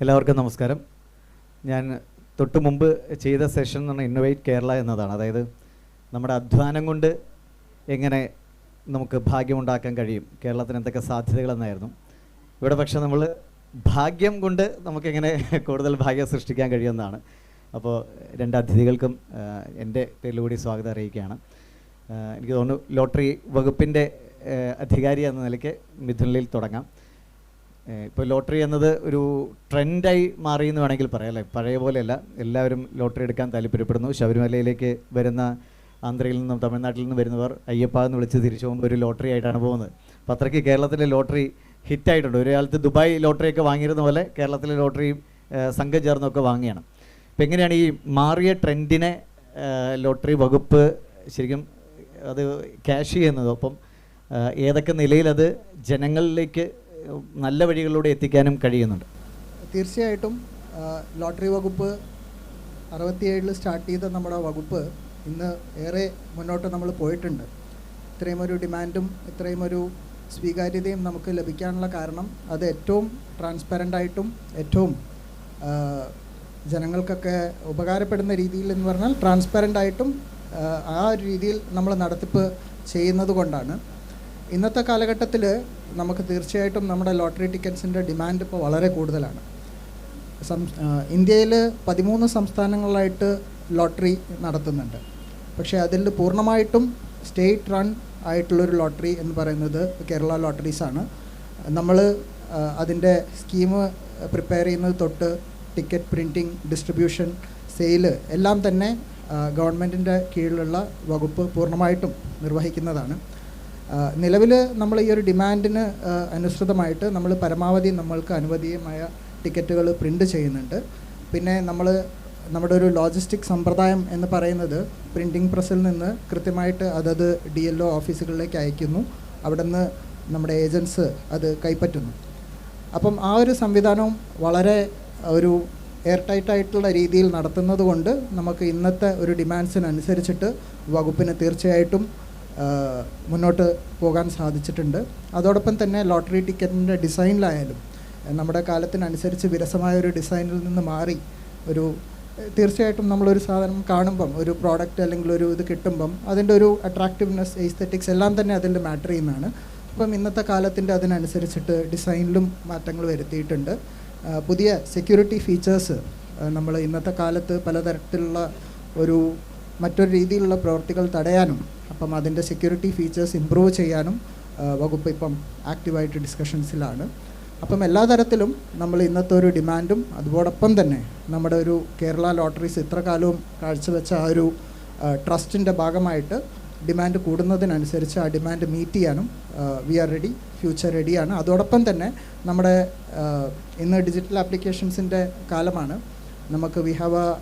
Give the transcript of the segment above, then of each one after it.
എല്ലാവർക്കും നമസ്കാരം. ഞാൻ തൊട്ട് മുമ്പ് ചെയ്ത സെഷൻ എന്ന് പറഞ്ഞാൽ ഇന്നോവേറ്റ് കേരള എന്നതാണ്. അതായത് നമ്മുടെ അധ്വാനം കൊണ്ട് എങ്ങനെ നമുക്ക് ഭാഗ്യമുണ്ടാക്കാൻ കഴിയും, കേരളത്തിന് എന്തൊക്കെ സാധ്യതകളെന്നായിരുന്നു. ഇവിടെ പക്ഷേ നമ്മൾ ഭാഗ്യം കൊണ്ട് നമുക്കെങ്ങനെ കൂടുതൽ ഭാഗ്യം സൃഷ്ടിക്കാൻ കഴിയുമെന്നാണ്. അപ്പോൾ രണ്ട് അതിഥികൾക്കും എൻ്റെ പേരിലൂടെ സ്വാഗതം അറിയിക്കുകയാണ്. എനിക്ക് തോന്നുന്നു ലോട്ടറി വകുപ്പിൻ്റെ അധികാരി എന്ന നിലയ്ക്ക് മിഥുനിൽ തുടങ്ങാം. ഇപ്പോൾ ലോട്ടറി എന്നത് ഒരു ട്രെൻഡായി മാറി എന്ന് വേണമെങ്കിൽ പറയാം അല്ലേ. പഴയ പോലെയല്ല, എല്ലാവരും ലോട്ടറി എടുക്കാൻ താല്പര്യപ്പെടുന്നു. ശബരിമലയിലേക്ക് വരുന്ന ആന്ധ്രയിൽ നിന്നും തമിഴ്നാട്ടിൽ നിന്നും വരുന്നവർ അയ്യപ്പ എന്ന് വിളിച്ച് തിരിച്ചു പോകുമ്പോൾ ഒരു ലോട്ടറി ആയിട്ടാണ് പോകുന്നത്. അപ്പോൾ അത്രയ്ക്ക് കേരളത്തിലെ ലോട്ടറി ഹിറ്റായിട്ടുണ്ട്. ഒരു കാലത്ത് ദുബായ് ലോട്ടറിയൊക്കെ വാങ്ങിയിരുന്ന പോലെ കേരളത്തിലെ ലോട്ടറി സംഘം ചേർന്നൊക്കെ വാങ്ങിയാണ്. അപ്പോൾ എങ്ങനെയാണ് ഈ മാറിയ ട്രെൻഡിനെ ലോട്ടറി വകുപ്പ് ശരിക്കും അത് ക്യാഷ് ചെയ്യുന്നത്? അപ്പം ഏതൊക്കെ നിലയിലത് ജനങ്ങളിലേക്ക് നല്ല വഴികളിലൂടെ എത്തിക്കാനും കഴിയുന്നുണ്ട്? തീർച്ചയായിട്ടും ലോട്ടറി വകുപ്പ് 67 സ്റ്റാർട്ട് ചെയ്ത നമ്മുടെ വകുപ്പ് ഇന്ന് ഏറെ മുന്നോട്ട് നമ്മൾ പോയിട്ടുണ്ട്. ഇത്രയും ഒരു ഡിമാൻഡും ഇത്രയും ഒരു സ്വീകാര്യതയും നമുക്ക് ലഭിക്കാനുള്ള കാരണം അത് ഏറ്റവും ട്രാൻസ്പെറൻ്റായിട്ടും ഏറ്റവും ജനങ്ങൾക്കൊക്കെ ഉപകാരപ്പെടുന്ന രീതിയിൽ എന്ന് പറഞ്ഞാൽ ട്രാൻസ്പെറൻ്റായിട്ടും ആ ഒരു രീതിയിൽ നമ്മൾ നടത്തിപ്പ് ചെയ്യുന്നത് കൊണ്ടാണ്. ഇന്നത്തെ കാലഘട്ടത്തിൽ നമുക്ക് തീർച്ചയായിട്ടും നമ്മുടെ ലോട്ടറി ടിക്കറ്റ്സിൻ്റെ ഡിമാൻഡ് ഇപ്പോൾ വളരെ കൂടുതലാണ്. ഇന്ത്യയിൽ 13 സംസ്ഥാനങ്ങളിലായിട്ട് ലോട്ടറി നടത്തുന്നുണ്ട്. പക്ഷേ അതിൽ പൂർണ്ണമായിട്ടും സ്റ്റേറ്റ് റൺ ആയിട്ടുള്ളൊരു ലോട്ടറി എന്ന് പറയുന്നത് കേരള ലോട്ടറീസാണ്. നമ്മൾ അതിൻ്റെ സ്കീം പ്രിപ്പയർ ചെയ്യുന്നത് തൊട്ട് ടിക്കറ്റ് പ്രിൻറ്റിങ്, ഡിസ്ട്രിബ്യൂഷൻ, സെയിൽ എല്ലാം തന്നെ ഗവൺമെൻറ്റിൻ്റെ കീഴിലുള്ള വകുപ്പ് പൂർണ്ണമായിട്ടും നിർവഹിക്കുന്നതാണ്. നിലവിൽ നമ്മൾ ഈ ഒരു ഡിമാൻഡിന് അനുസൃതമായിട്ട് നമ്മൾ പരമാവധി നമ്മൾക്ക് അനുവദീയമായ ടിക്കറ്റുകൾ പ്രിൻ്റ് ചെയ്യുന്നുണ്ട്. പിന്നെ നമ്മുടെ ഒരു ലോജിസ്റ്റിക് സമ്പ്രദായം എന്ന് പറയുന്നത് പ്രിൻറ്റിംഗ് പ്രസ്സിൽ നിന്ന് കൃത്യമായിട്ട് അതത് DLO ഓഫീസുകളിലേക്ക് അയക്കുന്നു. അവിടെ നിന്ന് നമ്മുടെ ഏജൻസ് അത് കൈപ്പറ്റുന്നു. അപ്പം ആ ഒരു സംവിധാനവും വളരെ ഒരു എയർ ടൈറ്റായിട്ടുള്ള രീതിയിൽ നടത്തുന്നത് കൊണ്ട് നമുക്ക് ഇന്നത്തെ ഒരു ഡിമാൻഡ്സിനനുസരിച്ചിട്ട് വകുപ്പിന് തീർച്ചയായിട്ടും മുന്നോട്ട് പോകാൻ സാധിച്ചിട്ടുണ്ട്. അതോടൊപ്പം തന്നെ ലോട്ടറി ടിക്കറ്റിൻ്റെ ഡിസൈനിലായാലും നമ്മുടെ കാലത്തിനനുസരിച്ച് വിരസമായ ഒരു ഡിസൈനിൽ നിന്ന് മാറി തീർച്ചയായിട്ടും നമ്മളൊരു സാധനം കാണുമ്പം, ഒരു പ്രോഡക്റ്റ് അല്ലെങ്കിൽ ഒരു ഇത് കിട്ടുമ്പം അതിൻ്റെ ഒരു അട്രാക്റ്റീവ്നെസ്, എസ്തെറ്റിക്സ് എല്ലാം തന്നെ അതിൽ മാറ്റർ ചെയ്യുന്നതാണ്. അപ്പം ഇന്നത്തെ കാലത്തിൻ്റെ അതിനനുസരിച്ചിട്ട് ഡിസൈനിലും മാറ്റങ്ങൾ വരുത്തിയിട്ടുണ്ട്. പുതിയ സെക്യൂരിറ്റി ഫീച്ചേഴ്സ് നമ്മൾ ഇന്നത്തെ കാലത്ത് പലതരത്തിലുള്ള മറ്റൊരു രീതിയിലുള്ള പ്രവൃത്തികൾ തടയാനും അപ്പം അതിൻ്റെ സെക്യൂരിറ്റി ഫീച്ചേഴ്സ് ഇമ്പ്രൂവ് ചെയ്യാനും വകുപ്പ് ഇപ്പം ആക്റ്റീവായിട്ട് ഡിസ്കഷൻസിലാണ്. അപ്പം എല്ലാ തരത്തിലും നമ്മൾ ഇന്നത്തെ ഒരു ഡിമാൻഡും അതോടൊപ്പം തന്നെ നമ്മുടെ ഒരു കേരള ലോട്ടറീസ് ഇത്ര കാലവും കാഴ്ചവെച്ച ആ ഒരു ട്രസ്റ്റിൻ്റെ ഭാഗമായിട്ട് ഡിമാൻഡ് കൂടുന്നതിനനുസരിച്ച് ആ ഡിമാൻഡ് മീറ്റ് ചെയ്യാനും വി ആർ റെഡി, ഫ്യൂച്ചർ റെഡിയാണ്. അതോടൊപ്പം തന്നെ നമ്മുടെ ഇന്ന് ഡിജിറ്റൽ ആപ്ലിക്കേഷൻസിൻ്റെ കാലമാണ്. നമുക്ക് we have A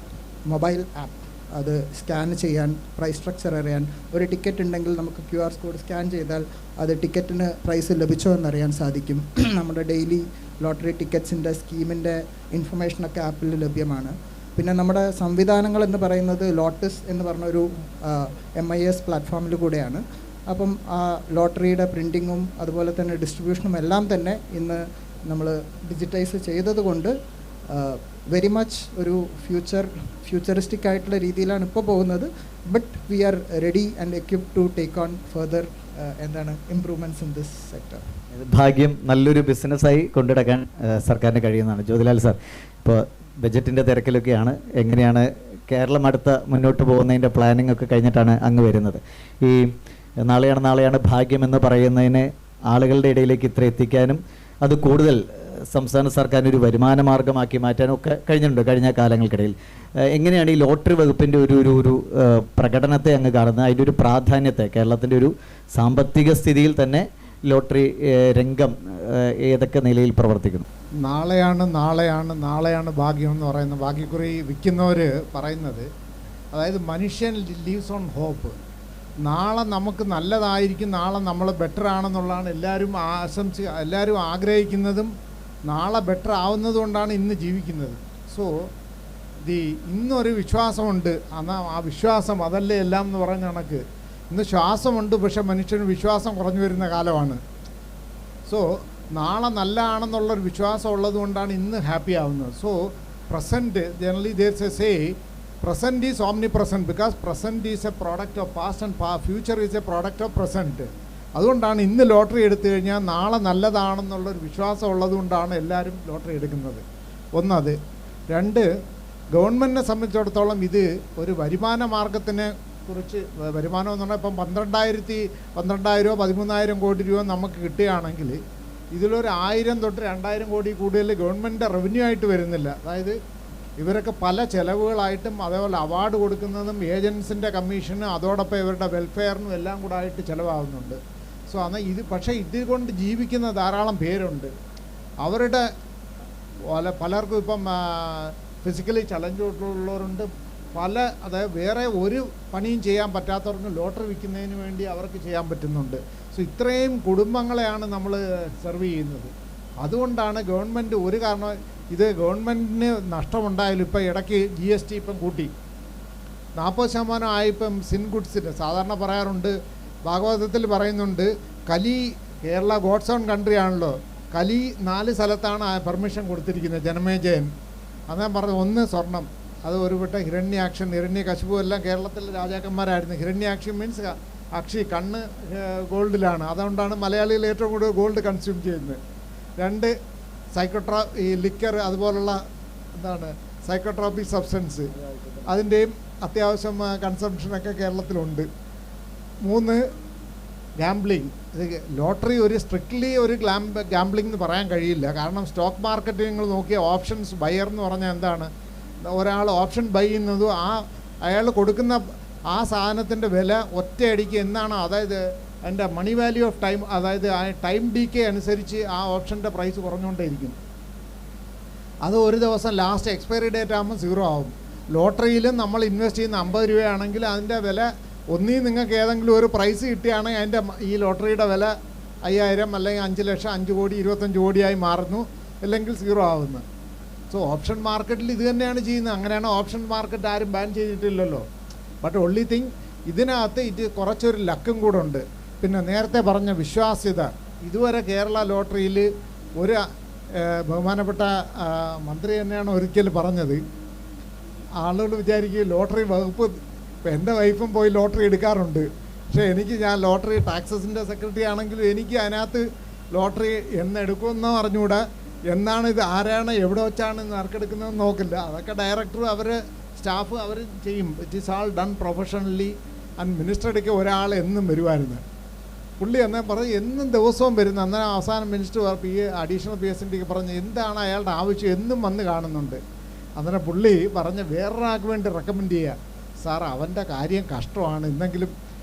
mobile app. അത് സ്കാൻ ചെയ്യാൻ, പ്രൈസ് സ്ട്രക്ചർ അറിയാൻ, ഒരു ടിക്കറ്റ് ഉണ്ടെങ്കിൽ നമുക്ക് QR കോഡ് സ്കാൻ ചെയ്താൽ അത് ടിക്കറ്റിന് പ്രൈസ് ലഭിച്ചോ എന്നറിയാൻ സാധിക്കും. നമ്മുടെ ഡെയിലി ലോട്ടറി ടിക്കറ്റ്സിൻ്റെ സ്കീമിൻ്റെ ഇൻഫർമേഷനൊക്കെ ആപ്പിൽ ലഭ്യമാണ്. പിന്നെ നമ്മുടെ സംവിധാനങ്ങൾ എന്ന് പറയുന്നത് ലോട്ടസ് എന്ന് പറഞ്ഞൊരു MIS പ്ലാറ്റ്ഫോമിൽ കൂടെയാണ്. അപ്പം ആ ലോട്ടറിയുടെ പ്രിൻറ്റിങ്ങും അതുപോലെ തന്നെ ഡിസ്ട്രിബ്യൂഷനും എല്ലാം തന്നെ ഇന്ന് നമ്മൾ ഡിജിറ്റൈസ് ചെയ്തതുകൊണ്ട് വെരി മച്ച് ഒരു ഫ്യൂച്ചറിസ്റ്റിക് ആയിട്ടുള്ള രീതിയിലാണ് ഇപ്പോൾ പോകുന്നത്. But we are ready and equipped to take on further improvements in this sector. ഭാഗ്യം നല്ലൊരു ബിസിനസ്സായി കൊണ്ടുനടക്കാൻ സർക്കാരിന് കഴിയുന്നതാണ്. ജ്യോതിലാൽ സാർ, ഇപ്പോൾ ബജറ്റിൻ്റെ തിരക്കിലൊക്കെയാണ്. എങ്ങനെയാണ് കേരളം മുന്നോട്ട് പോകുന്നതിൻ്റെ പ്ലാനിംഗ് ഒക്കെ കഴിഞ്ഞിട്ടാണ് അങ്ങ് വരുന്നത്? ഈ നാളെയാണ് ഭാഗ്യം എന്ന് പറയുന്നതിനെ ആളുകളുടെ ഇടയിലേക്ക് ഇത്ര എത്തിക്കാനും അത് കൂടുതൽ സംസ്ഥാന സർക്കാരിന് ഒരു വരുമാന മാർഗമാക്കി മാറ്റാനും ഒക്കെ കഴിഞ്ഞിട്ടുണ്ട് കഴിഞ്ഞ കാലങ്ങൾക്കിടയിൽ. എങ്ങനെയാണ് ഈ ലോട്ടറി വകുപ്പിൻ്റെ ഒരു പ്രകടനത്തെ അങ്ങ് കാണുന്നത്? അതിൻ്റെ ഒരു പ്രാധാന്യത്തെ, കേരളത്തിൻ്റെ ഒരു സാമ്പത്തിക സ്ഥിതിയിൽ തന്നെ ലോട്ടറി രംഗം ഏതൊക്കെ നിലയിൽ പ്രവർത്തിക്കുന്നു? നാളെയാണ് ഭാഗ്യം എന്ന് പറയുന്ന ഭാഗ്യക്കുറി വിൽക്കുന്നവർ പറയുന്നത്. അതായത് മനുഷ്യൻ ലീവ്സ് ഓൺ ഹോപ്പ്. നാളെ നമുക്ക് നല്ലതായിരിക്കും, നാളെ നമ്മൾ ബെറ്റർ ആണെന്നുള്ളതാണ് എല്ലാവരും ആഗ്രഹിക്കുന്നതും നാളെ ബെറ്റർ ആവുന്നതുകൊണ്ടാണ് ഇന്ന് ജീവിക്കുന്നത്. സോ ഇന്നൊരു വിശ്വാസമുണ്ട്. എന്നാൽ ആ വിശ്വാസം അതല്ലേ എല്ലാം എന്ന് പറഞ്ഞ കണക്ക് ഇന്ന് ശ്വാസമുണ്ട്, പക്ഷെ മനുഷ്യന് വിശ്വാസം കുറഞ്ഞു വരുന്ന കാലമാണ്. സോ നാളെ നല്ലതാണെന്നുള്ളൊരു വിശ്വാസം ഉള്ളത് കൊണ്ടാണ് ഇന്ന് ഹാപ്പി ആവുന്നത്. So present generally there's A say present is omni present because present is A product of past and future is A product of present. അതുകൊണ്ടാണ് ഇന്ന് ലോട്ടറി എടുത്തു കഴിഞ്ഞാൽ നാളെ നല്ലതാണെന്നുള്ളൊരു വിശ്വാസം ഉള്ളത് കൊണ്ടാണ് എല്ലാവരും ലോട്ടറി എടുക്കുന്നത്. ഒന്നത്. രണ്ട്, ഗവൺമെൻറ്റിനെ സംബന്ധിച്ചിടത്തോളം ഇത് ഒരു വരുമാന മാർഗത്തിനെ കുറിച്ച്, വരുമാനം എന്ന് പറഞ്ഞാൽ ഇപ്പം 12,000 13,000 കോടി രൂപ നമുക്ക് കിട്ടുകയാണെങ്കിൽ ഇതിലൊരു 1000 തൊട്ട് 2000 കോടി കൂടുതൽ ഗവൺമെൻറ് റവന്യൂ ആയിട്ട് വരുന്നില്ല. അതായത് ഇവരൊക്കെ പല ചിലവുകളായിട്ടും അതേപോലെ അവാർഡ് കൊടുക്കുന്നതും ഏജൻസിൻ്റെ കമ്മീഷനും അതോടൊപ്പം ഇവരുടെ വെൽഫെയറിനും എല്ലാം കൂടെ ആയിട്ട് ചിലവാകുന്നുണ്ട്. സോ എന്നാൽ ഇത് പക്ഷേ ഇതുകൊണ്ട് ജീവിക്കുന്ന ധാരാളം പേരുണ്ട്. അവരുടെ പലർക്കും ഇപ്പം ഫിസിക്കലി ചലഞ്ചുള്ളവരുണ്ട്. അതായത് വേറെ ഒരു പണിയും ചെയ്യാൻ പറ്റാത്തവർക്ക് ലോട്ടറി വിൽക്കുന്നതിന് വേണ്ടി അവർക്ക് ചെയ്യാൻ പറ്റുന്നുണ്ട്. സോ ഇത്രയും കുടുംബങ്ങളെയാണ് നമ്മൾ സെർവ് ചെയ്യുന്നത്. അതുകൊണ്ടാണ് ഗവൺമെൻറ് ഒരു കാരണം ഇത് ഗവൺമെൻറ്റിന് നഷ്ടമുണ്ടായാലും ഇപ്പം ഇടയ്ക്ക് GST ഇപ്പം കൂട്ടി 40% ആയിപ്പം സിൻ ഗുഡ്സിന്. സാധാരണ പറയാറുണ്ട്, ഭാഗവതത്തിൽ പറയുന്നുണ്ട്, കലി കേരള ഗോഡ്സ് ഓൺ കൺട്രി ആണല്ലോ, കലി 4 സ്ഥലത്താണ് പെർമിഷൻ കൊടുത്തിരിക്കുന്നത്. ജനമേജയൻ അതാ പറഞ്ഞു. ഒന്ന് സ്വർണം, അത് ഒരുപെട്ട ഹിരണ്യകശിപു എല്ലാം കേരളത്തിലെ രാജാക്കന്മാരായിരുന്നു. ഹിരണ്യാക്ഷി മീൻസ് അക്ഷി, കണ്ണ് ഗോൾഡിലാണ്. അതുകൊണ്ടാണ് മലയാളികൾ ഏറ്റവും കൂടുതൽ ഗോൾഡ് കൺസ്യൂം ചെയ്യുന്നത്. 2, ഈ ലിക്കർ അതുപോലുള്ള സൈക്കോട്രോപിക് സബ്സ്റ്റൻസ്, അതിൻ്റെയും അത്യാവശ്യം കൺസംഷനൊക്കെ കേരളത്തിലുണ്ട്. 3, ഗാംബ്ലിങ്. ലോട്ടറി ഒരു സ്ട്രിക്ട്ലി ഒരു ഗാംബ്ലിംഗ് എന്ന് പറയാൻ കഴിയില്ല. കാരണം സ്റ്റോക്ക് മാർക്കറ്റ് നിങ്ങൾ നോക്കിയ ഓപ്ഷൻസ് ബയർ എന്ന് പറഞ്ഞാൽ എന്താണ്? ഒരാൾ ഓപ്ഷൻ ബൈ ചെയ്യുന്നതും അയാൾ കൊടുക്കുന്ന ആ സാധനത്തിൻ്റെ വില ഒറ്റയടിക്ക് എന്നാണ്, അതായത് അതിൻ്റെ മണി വാല്യൂ ഓഫ് ടൈം, അതായത് ആ ടൈം ഡീക്കേ അനുസരിച്ച് ആ ഓപ്ഷൻ്റെ പ്രൈസ് കുറഞ്ഞുകൊണ്ടേയിരിക്കും. അത് ഒരു ദിവസം ലാസ്റ്റ് എക്സ്പയറി ഡേറ്റ് ആകുമ്പോൾ 0 ആവും. ലോട്ടറിയിലും നമ്മൾ ഇൻവെസ്റ്റ് ചെയ്യുന്ന 50 രൂപയാണെങ്കിൽ അതിൻ്റെ വില ഒന്നീ നിങ്ങൾക്ക് ഏതെങ്കിലും ഒരു പ്രൈസ് കിട്ടുകയാണെങ്കിൽ അതിൻ്റെ ഈ ലോട്ടറിയുടെ വില 5000 അല്ലെങ്കിൽ 5 ലക്ഷം, 5 കോടി, 25 കോടിയായി മാറുന്നു, അല്ലെങ്കിൽ 0 ആവുന്നു. സോ ഓപ്ഷൻ മാർക്കറ്റിൽ ഇത് തന്നെയാണ് ചെയ്യുന്നത്. അങ്ങനെയാണ് ഓപ്ഷൻ മാർക്കറ്റ് ആരും ബാൻ ചെയ്തിട്ടില്ലല്ലോ. ബട്ട് ഒൺലി തിങ് ഇതിനകത്ത് ഇത് കുറച്ചൊരു ലക്കും കൂടെ ഉണ്ട്. പിന്നെ നേരത്തെ പറഞ്ഞ വിശ്വാസ്യത. ഇതുവരെ കേരള ലോട്ടറിയിൽ ഒരു ബഹുമാനപ്പെട്ട മന്ത്രി തന്നെയാണ് ഒരിക്കൽ പറഞ്ഞത്, ആളുകൾ വിചാരിക്കും ലോട്ടറി വകുപ്പ്, ഇപ്പം എൻ്റെ വൈഫും പോയി ലോട്ടറി എടുക്കാറുണ്ട്, പക്ഷേ ഞാൻ ലോട്ടറി ടാക്സസിൻ്റെ സെക്രട്ടറി ആണെങ്കിലും എനിക്ക് അതിനകത്ത് ലോട്ടറി എന്നെടുക്കുമെന്നോ അറിഞ്ഞുകൂടാ, എന്നാണ് ഇത്, ആരാണ്, എവിടെ വെച്ചാണ് നറുക്കെടുക്കുന്നതെന്ന് നോക്കില്ല. അതൊക്കെ ഡയറക്ടർ, അവർ സ്റ്റാഫ് അവർ ചെയ്യും. It is all done professionally. And മിനിസ്റ്ററുടെയൊക്കെ ഒരാൾ എന്നും വരുമായിരുന്നു. പുള്ളി എന്നാൽ പറഞ്ഞ് എന്നും ദിവസവും വരുന്നു. അന്നേരം അവസാനം മിനിസ്റ്റർ അഡീഷണൽ PSNDക്ക് പറഞ്ഞ് എന്താണ് അയാളുടെ ആവശ്യം, എന്നും വന്ന് കാണുന്നുണ്ട്. അന്നേരം പുള്ളി പറഞ്ഞ് വേറൊരാൾക്ക് വേണ്ടി റെക്കമെൻഡ് ചെയ്യുക, സാർ അവൻ്റെ കാര്യം കഷ്ടമാണ്, എന്തെങ്കിലും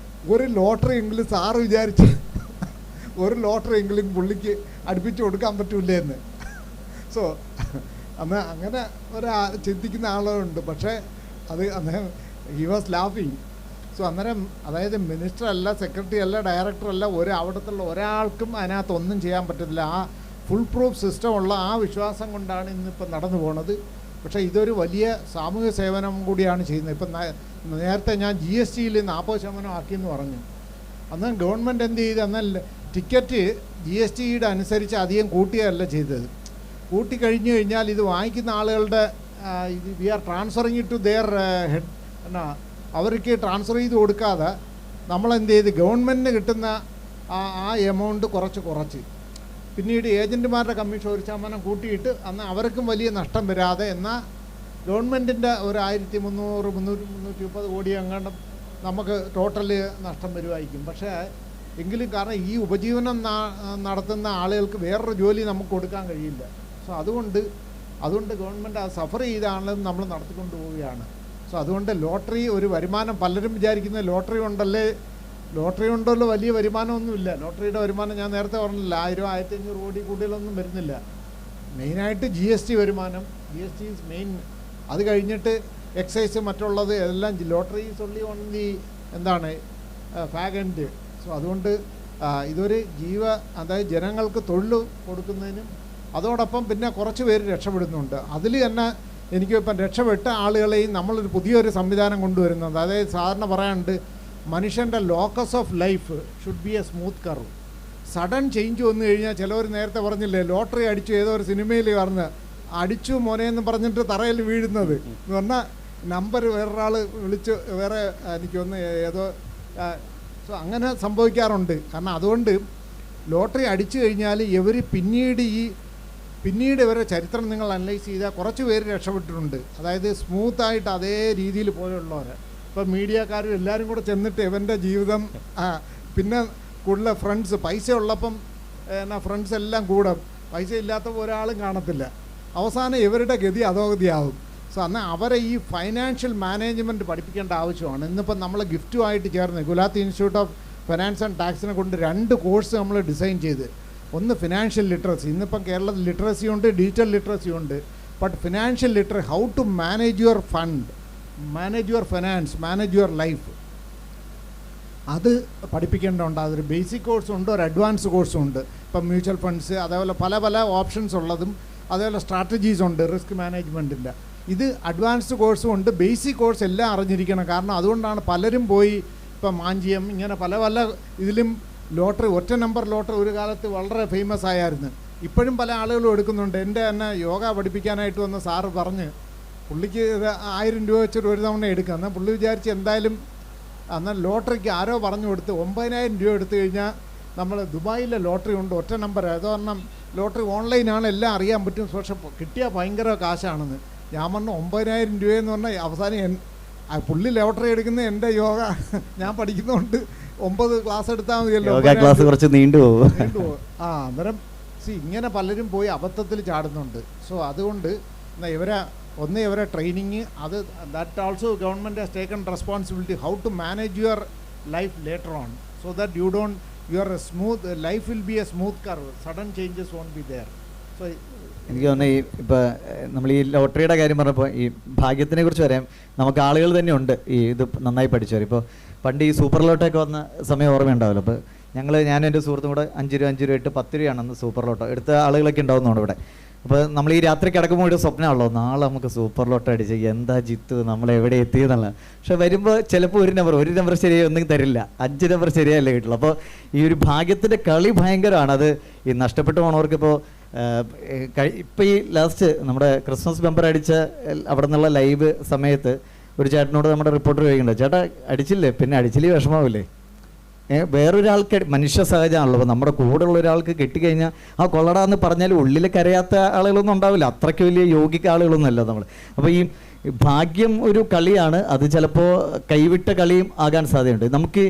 ഒരു ലോട്ടറി എങ്കിലും സാറ് വിചാരിച്ച് ഒരു ലോട്ടറി എങ്കിലും പുള്ളിക്ക് അടുപ്പിച്ച് കൊടുക്കാൻ പറ്റൂലേ എന്ന്. സോ അങ്ങനെ ചിന്തിക്കുന്ന ആളുകളുണ്ട്. പക്ഷേ അത് അദ്ദേഹം ഹി വാസ് ലാഫിങ്. സോ അന്നേരം അതായത് മിനിസ്റ്റർ അല്ല, സെക്രട്ടറി അല്ല, ഡയറക്ടർ അല്ല, അവിടത്തുള്ള ഒരാൾക്കും അതിനകത്തൊന്നും ചെയ്യാൻ പറ്റത്തില്ല. ആ ഫുൾ പ്രൂഫ് സിസ്റ്റം ഉള്ള ആ വിശ്വാസം കൊണ്ടാണ് ഇന്നിപ്പോൾ നടന്നു പോണത്. പക്ഷേ ഇതൊരു വലിയ സാമൂഹ്യ സേവനം കൂടിയാണ് ചെയ്യുന്നത്. ഇപ്പം നേരത്തെ ഞാൻ GSTയിൽ 40% ആക്കിയെന്ന് പറഞ്ഞു. അന്ന് ഗവൺമെൻറ് എന്ത് ചെയ്ത്, എന്നാൽ ടിക്കറ്റ് GSTയുടെ അനുസരിച്ച് അധികം കൂട്ടുകയല്ല ചെയ്തത്. കൂട്ടിക്കഴിഞ്ഞു കഴിഞ്ഞാൽ ഇത് വാങ്ങിക്കുന്ന ആളുകളുടെ we are transferring it to their head, അവർക്ക് ട്രാൻസ്ഫർ ചെയ്ത് കൊടുക്കാതെ നമ്മളെന്ത് ചെയ്ത് ഗവൺമെൻറ്റിന് കിട്ടുന്ന ആ എമൗണ്ട് കുറച്ച് പിന്നീട് ഏജൻറ്റുമാരുടെ കമ്മീഷൻ 1% കൂട്ടിയിട്ട് അന്ന് അവർക്കും വലിയ നഷ്ടം വരാതെ, എന്നാൽ ഗവൺമെൻറ്റിൻ്റെ ഒരു 1330 കോടി എങ്ങാണ്ട് നമുക്ക് ടോട്ടൽ നഷ്ടം വരുമായിരിക്കും. പക്ഷേ എങ്കിലും കാരണം ഈ ഉപജീവനം നടത്തുന്ന ആളുകൾക്ക് വേറൊരു ജോലി നമുക്ക് കൊടുക്കാൻ കഴിയില്ല. സോ അതുകൊണ്ട് ഗവൺമെൻറ് അത് സഫർ ചെയ്താണെങ്കിലും നമ്മൾ നടത്തിക്കൊണ്ട് പോവുകയാണ്. സോ അതുകൊണ്ട് ലോട്ടറി ഒരു വരുമാനം, പലരും വിചാരിക്കുന്നത് ലോട്ടറി ഉണ്ടല്ലോ വലിയ വരുമാനമൊന്നുമില്ല. ലോട്ടറിയുടെ വരുമാനം ഞാൻ നേരത്തെ പറഞ്ഞില്ല, 1000-1500 കോടി കൂടുതലൊന്നും വരുന്നില്ല. മെയിനായിട്ട് GST വരുമാനം, GST ഈസ് മെയിൻ. അത് കഴിഞ്ഞിട്ട് എക്സൈസ് മറ്റുള്ളത് എല്ലാം lottery is only on the Phag end. So അതുകൊണ്ട് ഇതൊരു അതായത് ജനങ്ങൾക്ക് തൊഴിൽ കൊടുക്കുന്നതിനും അതോടൊപ്പം പിന്നെ കുറച്ച് പേര് രക്ഷപ്പെടുന്നുണ്ട്. അതിൽ തന്നെ എനിക്കിപ്പം രക്ഷപ്പെട്ട ആളുകളെയും നമ്മളൊരു പുതിയൊരു സംവിധാനം കൊണ്ടുവരുന്നത്, അതായത് സാധാരണ പറയാനുണ്ട് മനുഷ്യൻ്റെ locus of life should be a smooth curve. Sudden change വന്നു കഴിഞ്ഞാൽ ചിലവർ നേരത്തെ പറഞ്ഞില്ലേ ലോട്ടറി അടിച്ചു, ഏതോ ഒരു സിനിമയിൽ പറഞ്ഞ് അടിച്ചു മോനെന്ന് പറഞ്ഞിട്ട് തറയിൽ വീഴുന്നത് എന്ന് പറഞ്ഞാൽ നമ്പർ വേറൊരാൾ വിളിച്ച് വേറെ എനിക്കൊന്ന് ഏതോ സോ അങ്ങനെ സംഭവിക്കാറുണ്ട്. കാരണം അതുകൊണ്ട് ലോട്ടറി അടിച്ചു കഴിഞ്ഞാൽ ഇവർ പിന്നീട് ഇവരുടെ ചരിത്രം നിങ്ങൾ അനലൈസ് ചെയ്താൽ കുറച്ച് പേര് രക്ഷപ്പെട്ടിട്ടുണ്ട്. അതായത് സ്മൂത്തായിട്ട് അതേ രീതിയിൽ പോലുള്ളവർ. ഇപ്പം മീഡിയക്കാരും എല്ലാവരും കൂടെ ചെന്നിട്ട് ഇവൻ്റെ ജീവിതം പിന്നെ കൂടുതൽ ഫ്രണ്ട്സ് പൈസ ഉള്ളപ്പം ഫ്രണ്ട്സ് എല്ലാം കൂടെ, പൈസ ഇല്ലാത്തപ്പോൾ ഒരാളും കാണത്തില്ല. അവസാനം ഇവരുടെ ഗതി അധോഗതിയാവും. സോ അന്ന് അവരെ ഈ ഫൈനാൻഷ്യൽ മാനേജ്മെൻറ്റ് പഠിപ്പിക്കേണ്ട ആവശ്യമാണ്. ഇന്നിപ്പം നമ്മൾ ഗിഫ്റ്റുമായിട്ട് ചേർന്ന് Gulati institute of finance and ടാക്സിനെ കൊണ്ട് 2 കോഴ്സ് നമ്മൾ ഡിസൈൻ ചെയ്ത്. ഒന്ന് ഫിനാൻഷ്യൽ ലിറ്ററസി, ഇന്നിപ്പം കേരളത്തിൽ ലിറ്ററസി ഉണ്ട്, ഡിജിറ്റൽ ലിറ്ററസി ഉണ്ട്. But financial literacy, how to manage your fund, manage your finance, manage your life, അത് പഠിപ്പിക്കേണ്ടതുണ്ട്. അതൊരു ബേസിക് കോഴ്സും ഉണ്ട്, ഒരു അഡ്വാൻസ് കോഴ്സും ഉണ്ട്. ഇപ്പം മ്യൂച്വൽ ഫണ്ട്സ്, അതേപോലെ പല ഓപ്ഷൻസ് ഉള്ളതും, അതേപോലെ സ്ട്രാറ്റജീസ് ഉണ്ട് റിസ്ക് മാനേജ്മെൻറ്റിൻ്റെ. ഇത് അഡ്വാൻസ്ഡ് കോഴ്സും ഉണ്ട്, ബേസിക് കോഴ്സ് എല്ലാം അറിഞ്ഞിരിക്കണം. കാരണം അതുകൊണ്ടാണ് പലരും പോയി ഇപ്പം മാഞ്ചിയം ഇങ്ങനെ പല ഇതിലും ലോട്ടറി, ഒറ്റ നമ്പർ ലോട്ടറി ഒരു കാലത്ത് വളരെ ഫേമസ് ആയിരുന്നു. ഇപ്പോഴും പല ആളുകളും എടുക്കുന്നുണ്ട്. എൻ്റെ തന്നെ യോഗ പഠിപ്പിക്കാനായിട്ട് വന്ന സാറ് പറഞ്ഞ് പുള്ളിക്ക് 1000 രൂപ വെച്ചിട്ട് ഒരു തവണ എടുക്കുക. എന്നാൽ പുള്ളി വിചാരിച്ച് എന്തായാലും എന്നാൽ ലോട്ടറിക്ക് ആരോ പറഞ്ഞു കൊടുത്ത് 9000 രൂപ എടുത്തു കഴിഞ്ഞാൽ നമ്മൾ ദുബായിലെ ലോട്ടറി ഉണ്ട് ഒറ്റ നമ്പർ, അതൊരെണ്ണം ലോട്ടറി ഓൺലൈനാണ്, എല്ലാം അറിയാൻ പറ്റും, പക്ഷെ കിട്ടിയാൽ ഭയങ്കര കാശാണെന്ന്. ഞാൻ പറഞ്ഞു 9000 രൂപയെന്ന് പറഞ്ഞാൽ അവസാനം പുള്ളി ലോട്ടറി എടുക്കുന്നത് എൻ്റെ യോഗ ഞാൻ പഠിക്കുന്നതുകൊണ്ട് 9 ക്ലാസ് എടുത്താൽ മതിയല്ലോ, ക്ലാസ് കുറച്ച് നീണ്ടുപോകും. അന്നേരം ഇങ്ങനെ പലരും പോയി അബദ്ധത്തിൽ ചാടുന്നുണ്ട്. സോ അതുകൊണ്ട് ഇവരെ ട്രെയിനിങ്, അത് that also government has taken responsibility how to manage your life later on, so that you don't your smooth life will be a smooth curve, sudden changes won't be there. So എനിക്ക് തോന്നുന്നു ഇപ്പോൾ നമ്മൾ ഈ ലോട്ടറിയുടെ കാര്യം പറഞ്ഞപ്പോൾ ഈ ഭാഗ്യത്തിനെ കുറിച്ച് പറയാം. നമുക്ക് ആളുകൾ തന്നെ ഉണ്ട് ഇത് നന്നായി പഠിച്ചവർ. ഇപ്പോൾ പണ്ട് ഈ സൂപ്പർ ലോട്ടൊക്കെ വന്ന സമയം ഓർമ്മയുണ്ടാവില്ല. അപ്പോൾ ഞാനും എൻ്റെ സുഹൃത്തും കൂടെ 5 രൂപ ഇട്ട് 10 രൂപയാണെന്ന് സൂപ്പർ ലോട്ടോ എടുത്ത ആളുകളൊക്കെ ഉണ്ടാവുന്നുണ്ട് ഇവിടെ. അപ്പോൾ നമ്മൾ ഈ രാത്രി കിടക്കുമ്പോൾ ഒരു സ്വപ്നമാണല്ലോ, നാളെ നമുക്ക് സൂപ്പർ ലോട്ടോ അടിച്ച് എന്താ ജിത്ത് നമ്മൾ എവിടെ എത്തിയെന്നുള്ള. പക്ഷെ വരുമ്പോൾ ചിലപ്പോൾ ഒരു നമ്പർ ശരിയായി ഒന്നും തരില്ല, 5 നമ്പർ ശരിയല്ലേ കിട്ടുള്ളൂ. അപ്പോൾ ഈ ഒരു ഭാഗ്യത്തിൻ്റെ കളി ഭയങ്കരമാണ്. അത് ഈ നഷ്ടപ്പെട്ടു പോണവർക്കിപ്പോൾ ഇപ്പോൾ ഈ ലാസ്റ്റ് നമ്മുടെ ക്രിസ്മസ് ബമ്പർ അടിച്ച അവിടെ നിന്നുള്ള ലൈവ് സമയത്ത് ഒരു ചേട്ടനോട് നമ്മുടെ റിപ്പോർട്ടർ ചോദിക്കുന്നുണ്ട്, ചേട്ടാ അടിച്ചില്ലേ, പിന്നെ അടിച്ചില്ലേ വിഷമാവില്ലേ? വേറൊരാൾക്ക് മനുഷ്യ സഹജമാണല്ലോ. അപ്പോൾ നമ്മുടെ കൂടെ ഉള്ള ഒരാൾക്ക് കിട്ടിക്കഴിഞ്ഞാൽ ആ കൊള്ളടാന്ന് പറഞ്ഞാൽ ഉള്ളിൽ കരയാത്ത ആളുകളൊന്നും ഉണ്ടാവില്ല, അത്രയ്ക്ക് വലിയ യോഗിക്ക ആളുകളൊന്നുമല്ല നമ്മൾ. അപ്പോൾ ഈ ഭാഗ്യം ഒരു കളിയാണ്, അത് ചിലപ്പോൾ കൈവിട്ട കളിയും ആകാൻ സാധ്യതയുണ്ട്. നമുക്ക്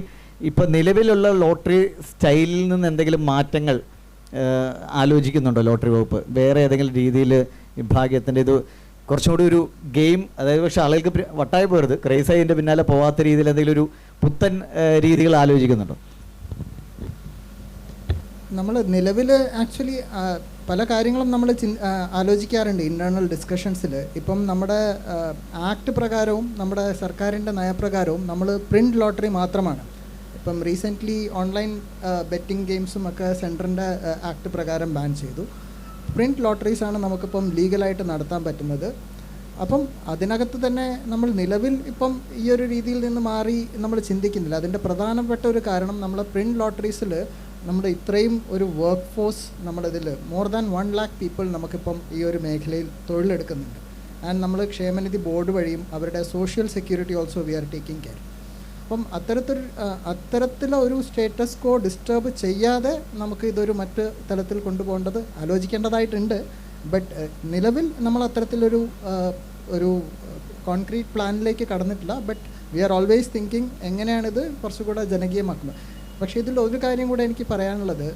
ഇപ്പോൾ നിലവിലുള്ള ലോട്ടറി സ്റ്റൈലിൽ നിന്ന് എന്തെങ്കിലും മാറ്റങ്ങൾ ആലോചിക്കുന്നുണ്ടോ ലോട്ടറി വകുപ്പ്? വേറെ ഏതെങ്കിലും രീതിയിൽ ഭാഗ്യത്തിൻ്റെ ഇത് കുറച്ചും കൂടി ഒരു ഗെയിം, അതായത് പക്ഷേ ആളുകൾക്ക് വട്ടായി പോരുത്, ക്രേസായി അതിൻ്റെ പിന്നാലെ പോകാത്ത രീതിയിൽ എന്തെങ്കിലും ഒരു പുത്തൻ രീതികൾ ആലോചിക്കുന്നുണ്ടോ? നമ്മൾ നിലവിൽ ആക്ച്വലി പല കാര്യങ്ങളും നമ്മൾ ആലോചിക്കാറുണ്ട് ഇൻറ്റേർണൽ ഡിസ്കഷൻസിൽ. ഇപ്പം നമ്മുടെ ആക്ട് പ്രകാരവും നമ്മുടെ സർക്കാരിൻ്റെ നയപ്രകാരവും നമ്മൾ പ്രിൻറ്റ് ലോട്ടറി മാത്രമാണ്. ഇപ്പം റീസെൻ്റ്ലി ഓൺലൈൻ ബെറ്റിംഗ് ഗെയിംസും ഒക്കെ സെൻറ്ററിൻ്റെ ആക്ട് പ്രകാരം ബാൻ ചെയ്തു. പ്രിൻറ്റ് ലോട്ടറീസാണ് നമുക്കിപ്പം ലീഗലായിട്ട് നടത്താൻ പറ്റുന്നത്. അപ്പം അതിനകത്ത് തന്നെ നമ്മൾ നിലവിൽ ഇപ്പം ഈ ഒരു രീതിയിൽ നിന്ന് മാറി നമ്മൾ ചിന്തിക്കുന്നില്ല. അതിൻ്റെ പ്രധാനപ്പെട്ട ഒരു കാരണം നമ്മൾ പ്രിൻറ്റ് ലോട്ടറീസിൽ നമ്മുടെ ഇത്രയും ഒരു വർക്ക് ഫോഴ്സ് നമ്മളിതിൽ മോർ ദാൻ 1 lakh പീപ്പിൾ നമുക്കിപ്പം ഈ ഒരു മേഖലയിൽ തൊഴിലെടുക്കുന്നുണ്ട്. ആൻഡ് നമ്മൾ ക്ഷേമനിധി ബോർഡ് വഴിയും അവരുടെ social security also we are taking care. അപ്പം അത്തരത്തിലൊരു സ്റ്റേറ്റസ് കോ ഡിസ്റ്റർബ് ചെയ്യാതെ നമുക്ക് ഇതൊരു മറ്റ് തലത്തിൽ കൊണ്ടുപോകേണ്ടത് ആലോചിക്കേണ്ടതായിട്ടുണ്ട്. ബട്ട് നിലവിൽ നമ്മൾ അത്തരത്തിലൊരു കോൺക്രീറ്റ് പ്ലാനിലേക്ക് കടന്നിട്ടില്ല. But we are always thinking എങ്ങനെയാണിത് കുറച്ചുകൂടെ ജനകീയമാക്കുന്നത്. പക്ഷേ ഇതിൽ ഒരു കാര്യം കൂടെ എനിക്ക് പറയാനുള്ളത്,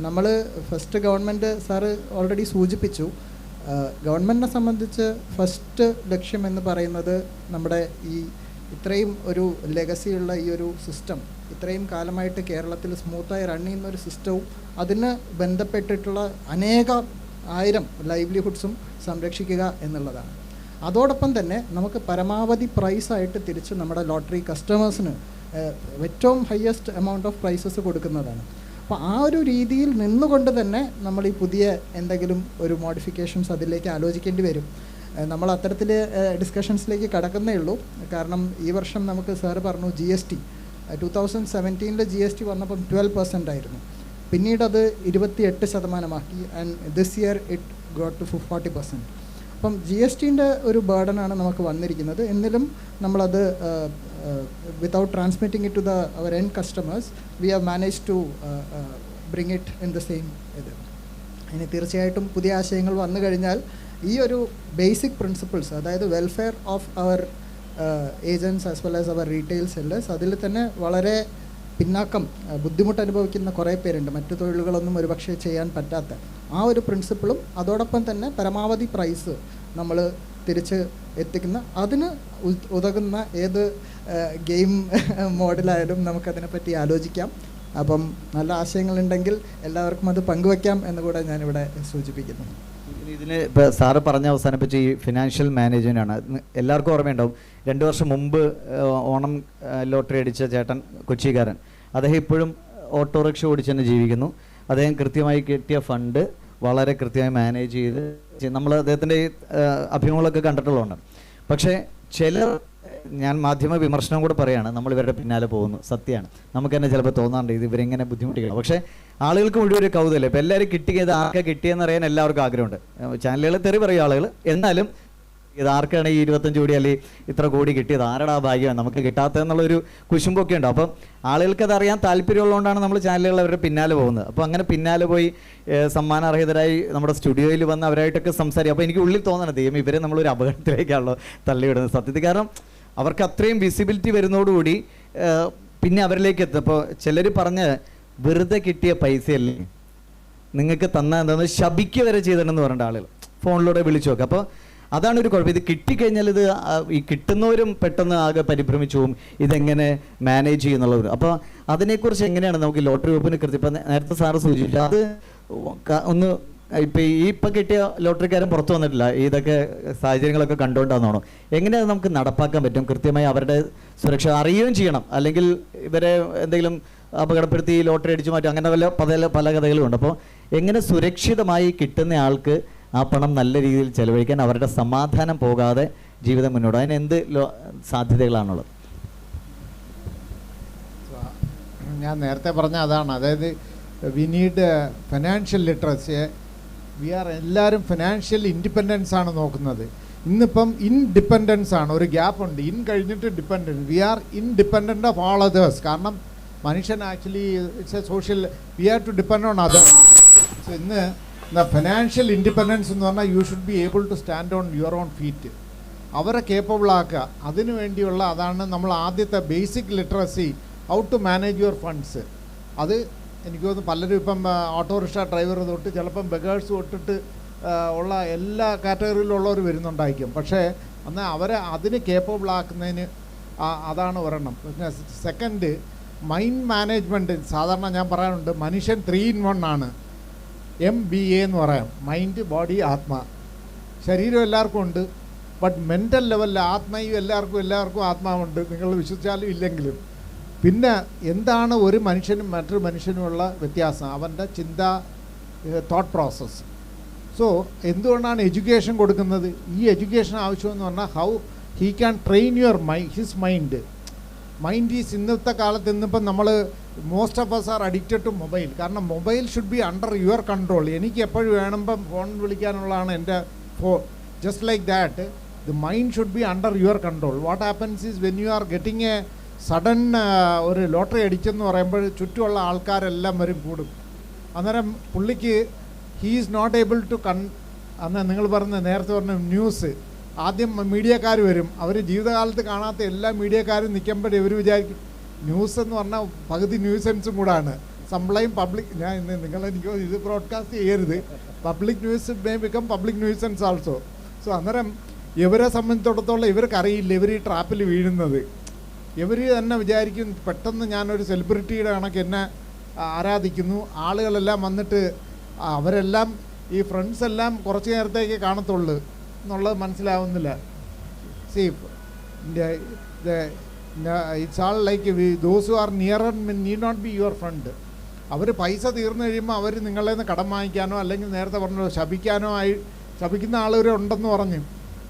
നമ്മൾ ഫസ്റ്റ് ഗവൺമെൻറ് സാറ് ഓൾറെഡി സൂചിപ്പിച്ചു, ഗവൺമെൻറ്റിനെ സംബന്ധിച്ച് ഫസ്റ്റ് ലക്ഷ്യം എന്ന് പറയുന്നത് നമ്മുടെ ഈ ഇത്രയും ഒരു ലെഗസിയുള്ള ഈ ഒരു സിസ്റ്റം, ഇത്രയും കാലമായിട്ട് കേരളത്തിൽ സ്മൂത്തായി റൺ ചെയ്യുന്ന ഒരു സിസ്റ്റവും അതിന് ബന്ധപ്പെട്ടിട്ടുള്ള ആയിരം ലൈവ്ലിഹുഡ്സും സംരക്ഷിക്കുക എന്നുള്ളതാണ്. അതോടൊപ്പം തന്നെ നമുക്ക് പരമാവധി പ്രൈസായിട്ട് തിരിച്ച് നമ്മുടെ ലോട്ടറി കസ്റ്റമേഴ്സിന് ഏറ്റവും ഹയസ്റ്റ് എമൗണ്ട് ഓഫ് പ്രൈസസ് കൊടുക്കുന്നതാണ്. അപ്പോൾ ആ ഒരു രീതിയിൽ നിന്നുകൊണ്ട് തന്നെ നമ്മൾ ഈ പുതിയ എന്തെങ്കിലും ഒരു മോഡിഫിക്കേഷൻസ് അതിലേക്ക് ആലോചിക്കേണ്ടി വരും. നമ്മൾ അത്തരത്തിൽ ഡിസ്കഷൻസിലേക്ക് കടക്കുന്നേ ഉള്ളൂ. കാരണം ഈ വർഷം നമുക്ക് സാറ് പറഞ്ഞു GST 2017 GST വന്നപ്പം 12% ആയിരുന്നു. പിന്നീടത് 28% and this year it got to 40%. അപ്പം GSTൻ്റെ ഒരു ബേർഡനാണ് നമുക്ക് വന്നിരിക്കുന്നത്. എന്നിലും നമ്മളത് without transmitting it to our end customers we have manage to bring it in the same ഇത്. ഇനി തീർച്ചയായിട്ടും പുതിയ ആശയങ്ങൾ വന്നു കഴിഞ്ഞാൽ ഈ ഒരു ബേസിക് പ്രിൻസിപ്പിൾസ്, അതായത് welfare of our agents as well as our retail sellers, അതിൽ തന്നെ വളരെ പിന്നാക്കം ബുദ്ധിമുട്ട് അനുഭവിക്കുന്ന കുറേ പേരുണ്ട്, മറ്റു തൊഴിലുകളൊന്നും ഒരുപക്ഷെ ചെയ്യാൻ പറ്റാത്ത ആ ഒരു പ്രിൻസിപ്പിളും അതോടൊപ്പം തന്നെ പരമാവധി പ്രൈസ് നമ്മൾ തിരിച്ച് എത്തിക്കുന്ന അതിന് ഉതകുന്ന ഏത് ഗെയിം മോഡലായാലും നമുക്കതിനെപ്പറ്റി ആലോചിക്കാം. അപ്പം നല്ല ആശയങ്ങളുണ്ടെങ്കിൽ എല്ലാവർക്കും അത് പങ്കുവയ്ക്കാം എന്ന് കൂടെ ഞാനിവിടെ സൂചിപ്പിക്കുന്നു. ഇതിന് ഇപ്പോൾ സാറ് പറഞ്ഞ അവസാനിപ്പിച്ച് ഈ ഫിനാൻഷ്യൽ മാനേജ്മെൻ്റാണ്. എല്ലാവർക്കും ഓർമ്മയുണ്ടാവും, 2 വർഷം മുമ്പ് ഓണം ലോട്ടറി അടിച്ച ചേട്ടൻ, കൊച്ചിക്കാരൻ, അദ്ദേഹം ഇപ്പോഴും ഓട്ടോറിക്ഷ ഓടിച്ച് തന്നെ ജീവിക്കുന്നു. അദ്ദേഹം കൃത്യമായി കിട്ടിയ ഫണ്ട് വളരെ കൃത്യമായി മാനേജ് ചെയ്ത് നമ്മൾ അദ്ദേഹത്തിൻ്റെ ഈ അഭിമുഖങ്ങളൊക്കെ കണ്ടിട്ടുള്ളതാണ്. പക്ഷേ ചിലർ, ഞാൻ മാധ്യമ വിമർശനം കൂടെ പറയുകയാണ്, നമ്മൾ ഇവരുടെ പിന്നാലെ പോകുന്നു. സത്യമാണ്, നമുക്ക് തന്നെ ചിലപ്പോൾ തോന്നാറുണ്ട് ഇത് ഇവരെങ്ങനെ ബുദ്ധിമുട്ടിക്കണം. പക്ഷേ ആളുകൾക്ക് മുഴുവൻ ഒരു കൗതുകമില്ല. ഇപ്പോൾ എല്ലാവരും കിട്ടിയത് ആർക്കാണ് കിട്ടിയെന്ന് അറിയാൻ എല്ലാവർക്കും ആഗ്രഹമുണ്ട്. ചാനലുകൾ തെറി പറയും ആളുകൾ, എന്നാലും ഇത് ആർക്കാണ് ഈ 25 കോടി അല്ലെങ്കിൽ ഇത്ര കോടി കിട്ടിയത്, ആരുടെ ആ ഭാഗ്യമാണ് നമുക്ക് കിട്ടാത്തതെന്നുള്ളൊരു കുശുമ്പൊക്കെ ഉണ്ട്. അപ്പം ആളുകൾക്ക് അതറിയാൻ താല്പര്യമുള്ളതുകൊണ്ടാണ് നമ്മൾ ചാനലുകൾ അവരുടെ പിന്നാലെ പോകുന്നത്. അപ്പോൾ അങ്ങനെ പിന്നാലെ പോയി സമ്മാനാർഹിതരായി നമ്മുടെ സ്റ്റുഡിയോയിൽ വന്ന് അവരായിട്ടൊക്കെ സംസാരിക്കും. അപ്പോൾ എനിക്ക് ഉള്ളിൽ തോന്നണത് ഇവരെ നമ്മളൊരു അപകടത്തിലേക്കാണല്ലോ തള്ളിവിടുന്നത് സത്യത്തിൽ. കാരണം അവർക്ക് അത്രയും വിസിബിലിറ്റി വരുന്നതോടുകൂടി പിന്നെ അവരിലേക്ക് എത്തും. അപ്പോൾ ചിലർ പറഞ്ഞ് വെറുതെ കിട്ടിയ പൈസയല്ലേ നിങ്ങൾക്ക് തന്ന എന്താണെന്ന് ശപിക്കുക വരെ ചെയ്തിട്ടുണ്ടെന്ന് പറഞ്ഞിട്ട് ആളുകൾ ഫോണിലൂടെ വിളിച്ചു നോക്കുക. അപ്പോൾ അതാണ് ഒരു കുഴപ്പം. ഇത് കിട്ടിക്കഴിഞ്ഞാൽ ഇത് ഈ കിട്ടുന്നവരും പെട്ടെന്ന് ആകെ പരിഭ്രമിച്ചു പോകും, ഇതെങ്ങനെ മാനേജ് ചെയ്യുന്നുള്ളവർ. അപ്പോൾ അതിനെക്കുറിച്ച് എങ്ങനെയാണ് നമുക്ക് ലോട്ടറി വകുപ്പിന് കൃത്യം, ഇപ്പം നേരത്തെ സാറ് സൂചിപ്പിച്ചു, അത് ഒന്ന് ഇപ്പം കിട്ടിയ ലോട്ടറിക്കാരൻ പുറത്തു വന്നിട്ടില്ല, ഇതൊക്കെ സാഹചര്യങ്ങളൊക്കെ കണ്ടുകൊണ്ടാണെന്നാണോ, എങ്ങനെയാണ് നമുക്ക് നടപ്പാക്കാൻ പറ്റും? കൃത്യമായി അവരുടെ സുരക്ഷ അറിയുകയും ചെയ്യണം, അല്ലെങ്കിൽ ഇവരെ എന്തെങ്കിലും അപകടപ്പെടുത്തി ലോട്ടറി അടിച്ചു മാറ്റും, അങ്ങനെ പല കഥകളും ഉണ്ട്. അപ്പോൾ എങ്ങനെ സുരക്ഷിതമായി കിട്ടുന്ന ആൾക്ക് ആ പണം നല്ല രീതിയിൽ ചെലവഴിക്കാൻ, അവരുടെ സമാധാനം പോകാതെ ജീവിതം മുന്നോട്ട്, അതിന് എന്ത് സാധ്യതകളാണുള്ളത്? ഞാൻ നേരത്തെ പറഞ്ഞ അതാണ്, അതായത് we need financial literacy. We are എല്ലാവരും ഫിനാൻഷ്യൽ ഇൻഡിപെൻഡൻസ് ആണ് നോക്കുന്നത്. ഇന്നിപ്പം ഇൻഡിപെൻഡൻസ് ആണ്, ഒരു ഗ്യാപ്പ് ഉണ്ട്. ഇൻ കഴിഞ്ഞിട്ട് dependence. We are independent of all others. കാരണം മനുഷ്യൻ actually it's a social, we have to depend on others. So ഇന്ന് ഫിനാൻഷ്യൽ ഇൻഡിപെൻഡൻസ് എന്ന് പറഞ്ഞാൽ you should be able to stand on your own feet. അവരെ capable ആക്കുക, അതിനു വേണ്ടിയുള്ള അതാണ് നമ്മൾ ആദ്യത്തെ basic literacy, how to manage your funds. അത് എനിക്ക് തോന്നുന്നു പലരും ഇപ്പം ഓട്ടോറിക്ഷ ഡ്രൈവർ തൊട്ട് ചിലപ്പം ബഗേഴ്സ് തൊട്ടിട്ട് ഉള്ള എല്ലാ കാറ്റഗറിയിലുള്ളവർ വരുന്നുണ്ടായിരിക്കും. പക്ഷേ എന്നാൽ അവരെ അതിന് കേപ്പബിൾ ആക്കുന്നതിന് അതാണ് ഒരെണ്ണം. പിന്നെ സെക്കൻഡ്, മൈൻഡ് മാനേജ്മെൻറ്റ്. സാധാരണ ഞാൻ പറയാറുണ്ട്, മനുഷ്യൻ 3 in 1 ആണ്. MBA എന്ന് പറയാം, മൈൻഡ്, ബോഡി, ആത്മ. ശരീരം എല്ലാവർക്കും ഉണ്ട്, ബട്ട് മെൻ്റൽ ലെവലിൽ ആത്മയും എല്ലാവർക്കും ആത്മാവുണ്ട്, നിങ്ങൾ വിശ്വസിച്ചാലും ഇല്ലെങ്കിലും. പിന്നെ എന്താണ് ഒരു മനുഷ്യനും മറ്റൊരു മനുഷ്യനുമുള്ള വ്യത്യാസം? അവൻ്റെ ചിന്ത, തോട്ട് പ്രോസസ്സ്. സോ എന്തുകൊണ്ടാണ് എഡ്യൂക്കേഷൻ കൊടുക്കുന്നത്? ഈ എഡ്യൂക്കേഷൻ ആവശ്യമെന്ന് പറഞ്ഞാൽ how he can train your his mind. Mind is ഇന്നത്തെ കാലത്ത് ഇന്നിപ്പം നമ്മൾ most of us are addicted to mobile. കാരണം mobile should be under your control. എനിക്ക് എപ്പോഴും വേണമ്പം ഫോൺ വിളിക്കാനുള്ളതാണ് എൻ്റെ just like that the mind should be under your control. What happens is when you are getting a sudden ഒരു lottery അടിച്ചെന്ന് പറയുമ്പോൾ ചുറ്റുമുള്ള ആൾക്കാരെല്ലാം വരും കൂടും. അന്നേരം പുള്ളിക്ക് he is not able to അന്ന് നിങ്ങൾ നേരത്തെ പറഞ്ഞ ന്യൂസ്, ആദ്യം മീഡിയക്കാർ വരും, അവർ ജീവിതകാലത്ത് കാണാത്ത എല്ലാ മീഡിയക്കാരും നിൽക്കുമ്പോൾ ഇവർ വിചാരിക്കും ന്യൂസ് എന്ന് പറഞ്ഞാൽ പകുതി ന്യൂസൻസും കൂടാണ്. സംപ്ലൈയും പബ്ലിക്, ഞാൻ നിങ്ങളെനിക്കോ ഇത് ബ്രോഡ്കാസ്റ്റ് ചെയ്യരുത്, public news may become public nuisance also. So അന്നേരം ഇവരെ സംബന്ധിച്ചിടത്തോളം ഇവർക്കറിയില്ല ഇവർ ഈ ട്രാപ്പിൽ വീഴുന്നത്. ഇവർ തന്നെ വിചാരിക്കും പെട്ടെന്ന് ഞാനൊരു സെലിബ്രിറ്റിയുടെ കണക്ക് എന്നെ ആരാധിക്കുന്നു, ആളുകളെല്ലാം വന്നിട്ട് അവരെല്ലാം ഈ ഫ്രണ്ട്സ് എല്ലാം കുറച്ച് നേരത്തേക്ക് കാണത്തുള്ളൂ എന്നുള്ളത് മനസ്സിലാവുന്നില്ല. See it's all like those who are nearer need not be your friend. അവർ പൈസ തീർന്നു കഴിയുമ്പോൾ അവർ നിങ്ങളിൽ നിന്ന് കടം വാങ്ങിക്കാനോ അല്ലെങ്കിൽ നേരത്തെ പറഞ്ഞോ ശപിക്കാനോ ശപിക്കുന്ന ആളുകൾ ഉണ്ടെന്ന് പറഞ്ഞു.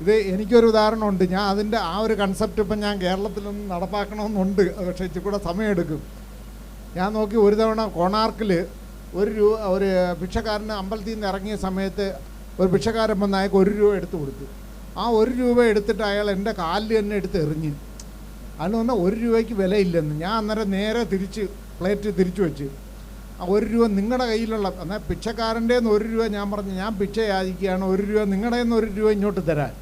ഇത് എനിക്കൊരു ഉദാഹരണമുണ്ട്. ഞാൻ അതിൻ്റെ ആ ഒരു കൺസെപ്റ്റ് ഇപ്പം ഞാൻ കേരളത്തിലൊന്നും നടപ്പാക്കണമെന്നുണ്ട്, പക്ഷേ ഇച്ചിരി കൂടെ സമയമെടുക്കും. ഞാൻ നോക്കി ഒരു തവണ കോണാർക്കിൽ ഒരു ഭിക്ഷക്കാരന് അമ്പലത്തിൽ നിന്ന് ഇറങ്ങിയ സമയത്ത് ഒരു ഭിക്ഷക്കാരൻ വന്ന് അയാൾക്ക് 1 രൂപ എടുത്ത് കൊടുത്തു. ആ 1 രൂപ എടുത്തിട്ട് അയാൾ എൻ്റെ കാലിൽ തന്നെ എടുത്ത് എറിഞ്ഞ്. അതിന് പറഞ്ഞാൽ 1 രൂപയ്ക്ക് വിലയില്ലെന്ന്. ഞാൻ അന്നേരം നേരെ പ്ലേറ്റ് തിരിച്ചു വെച്ച്. ആ 1 രൂപ നിങ്ങളുടെ കയ്യിലുള്ള, എന്നാൽ ഭിക്ഷക്കാരൻ്റെ 1 രൂപ ഞാൻ പറഞ്ഞു ഞാൻ ഭിക്ഷ യാചിക്കുകയാണ്, 1 രൂപ നിങ്ങളുടെ 1 രൂപ ഇങ്ങോട്ട് തരാൻ.